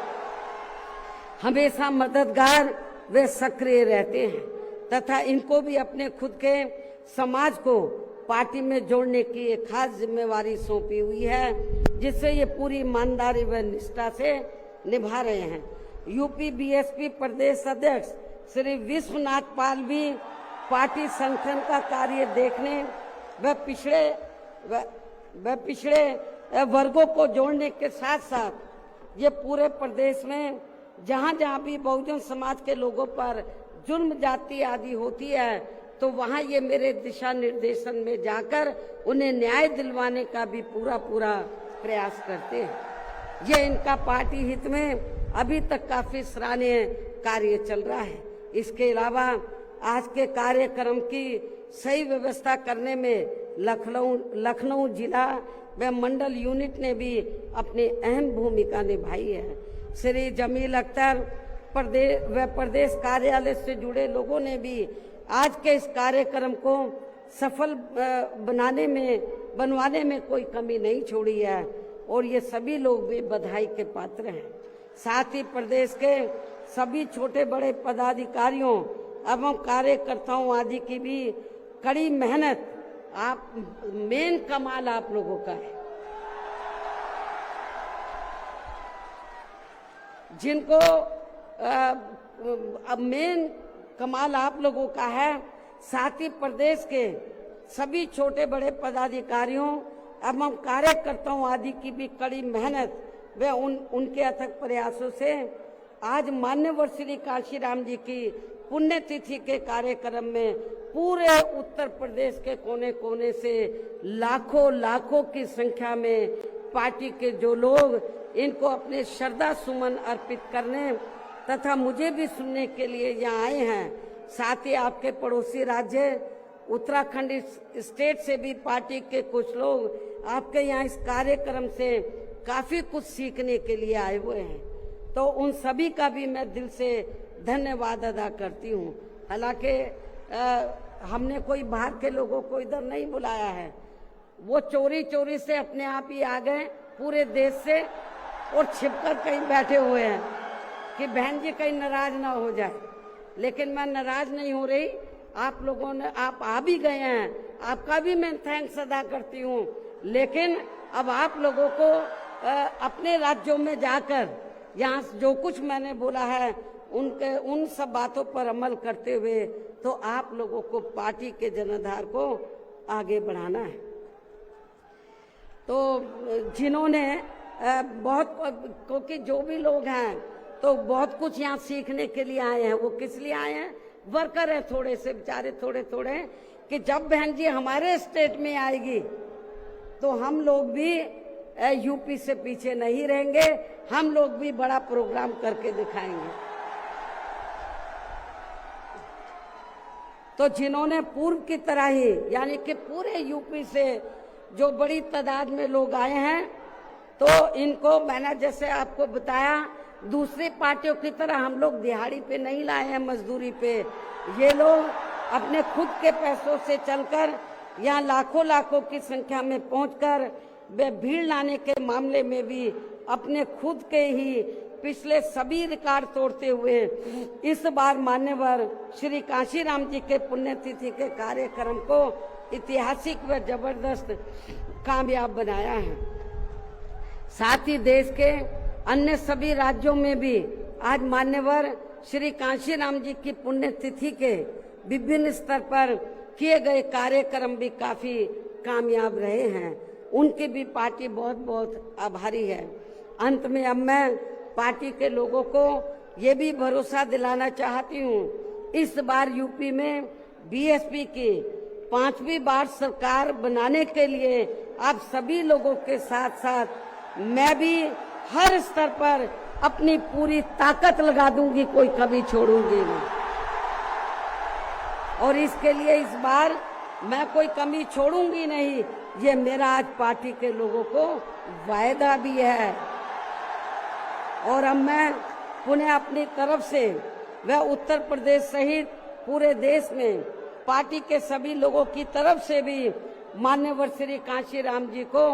हमेशा मददगार वे सक्रिय रहते हैं तथा इनको भी अपने खुद के समाज को पार्टी में जोड़ने की एक खास जिम्मेवारी सौंपी हुई है, जिससे ये पूरी ईमानदारी व निष्ठा से निभा रहे हैं। यूपी बीएसपी प्रदेश अध्यक्ष श्री विश्वनाथ पाल भी पार्टी संगठन का कार्य देखने व पिछड़े वर्गों को जोड़ने के साथ साथ ये पूरे प्रदेश में जहां जहां भी बहुजन समाज के लोगों पर जुल्म जाति आदि होती है, तो वहां ये मेरे दिशा निर्देशन में जाकर उन्हें न्याय दिलवाने का भी पूरा प्रयास करते हैं। ये इनका पार्टी हित में अभी तक काफी सराहनीय कार्य चल रहा है। इसके अलावा आज के कार्यक्रम की सही व्यवस्था करने में लखनऊ जिला व मंडल यूनिट ने भी अपनी अहम भूमिका निभाई है। श्री जमील अख्तर प्रदेश कार्यालय से जुड़े लोगों ने भी आज के इस कार्यक्रम को सफल बनवाने में कोई कमी नहीं छोड़ी है और ये सभी लोग भी बधाई के पात्र हैं। साथ ही प्रदेश के सभी छोटे बड़े पदाधिकारियों एवं कार्यकर्ताओं आदि की भी कड़ी मेहनत, मेन कमाल आप लोगों का है, जिनको अब मेन कमाल आप लोगों का है। साथ ही प्रदेश के सभी छोटे बड़े पदाधिकारियों एवं कार्यकर्ताओं आदि की भी कड़ी मेहनत व उनके अथक प्रयासों से आज मान्यवर श्री कांशीराम जी की पुण्यतिथि के कार्यक्रम में पूरे उत्तर प्रदेश के कोने कोने से लाखों की संख्या में पार्टी के जो लोग इनको अपने श्रद्धा सुमन अर्पित करने तथा मुझे भी सुनने के लिए यहाँ आए हैं। साथ ही आपके पड़ोसी राज्य उत्तराखंड स्टेट से भी पार्टी के कुछ लोग आपके यहाँ इस कार्यक्रम से काफी कुछ सीखने के लिए आए हुए हैं। तो उन सभी का भी मैं दिल से धन्यवाद अदा करती हूँ। हालांकि हमने कोई बाहर के लोगों को इधर नहीं बुलाया है, वो चोरी चोरी से अपने आप ही आ गए पूरे देश से और छिपकर कहीं बैठे हुए हैं कि बहन जी कहीं नाराज ना हो जाए। लेकिन मैं नाराज नहीं हो रही, आप लोगों ने, आप आ भी गए हैं, आपका भी मैं थैंक्स अदा करती हूँ। लेकिन अब आप लोगों को अपने राज्यों में जाकर यहाँ जो कुछ मैंने बोला है उन सब बातों पर अमल करते हुए तो आप लोगों को पार्टी के जनाधार को आगे बढ़ाना है। तो जिन्होंने बहुत, क्योंकि जो भी लोग हैं तो बहुत कुछ यहाँ सीखने के लिए आए हैं। वो किस लिए आए हैं? वर्कर है थोड़े से बेचारे, थोड़े थोड़े, कि जब बहन जी हमारे स्टेट में आएगी तो हम लोग भी यूपी से पीछे नहीं रहेंगे, हम लोग भी बड़ा प्रोग्राम करके दिखाएंगे। तो जिन्होंने पूर्व की तरह ही, यानी कि पूरे यूपी से जो बड़ी तादाद में लोग आए हैं, तो इनको मैंने जैसे आपको बताया, दूसरी पार्टियों की तरह हम लोग दिहाड़ी पे नहीं लाए हैं, मजदूरी पे। ये लोग अपने खुद के पैसों से चलकर यहाँ लाखों लाखों की संख्या में पहुंचकर वे भीड़ लाने के मामले में भी अपने खुद के ही पिछले सभी रिकॉर्ड तोड़ते हुए इस बार मान्यवर श्री कांशीराम जी के पुण्यतिथि के कार्यक्रम को ऐतिहासिक व जबरदस्त कामयाब बनाया है। साथ ही देश के अन्य सभी राज्यों में भी आज मान्यवर श्री कांशीराम जी की पुण्यतिथि के विभिन्न स्तर पर किए गए कार्यक्रम भी काफी कामयाब रहे हैं। उनकी भी पार्टी बहुत बहुत आभारी है। अंत में अब मैं पार्टी के लोगों को ये भी भरोसा दिलाना चाहती हूँ, इस बार यूपी में बीएसपी की 5वीं बार सरकार बनाने के लिए आप सभी लोगों के साथ साथ मैं भी हर स्तर पर अपनी पूरी ताकत लगा दूंगी, कोई कभी छोड़ूंगी नहीं। और इसके लिए इस बार मैं कोई कमी छोड़ूंगी नहीं, ये मेरा आज पार्टी के लोगों को वायदा भी है। और अब मैं पुनः अपनी तरफ से व उत्तर प्रदेश सहित पूरे देश में पार्टी के सभी लोगों की तरफ से भी मान्यवर श्री कांशीराम जी को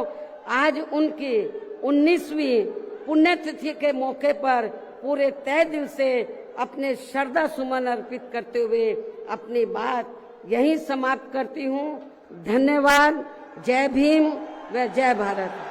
आज उनकी 19वीं पुण्यतिथि के मौके पर पूरे तहे दिल से अपने श्रद्धा सुमन अर्पित करते हुए अपनी बात यहीं समाप्त करती हूँ। धन्यवाद। जय भीम व जय भारत।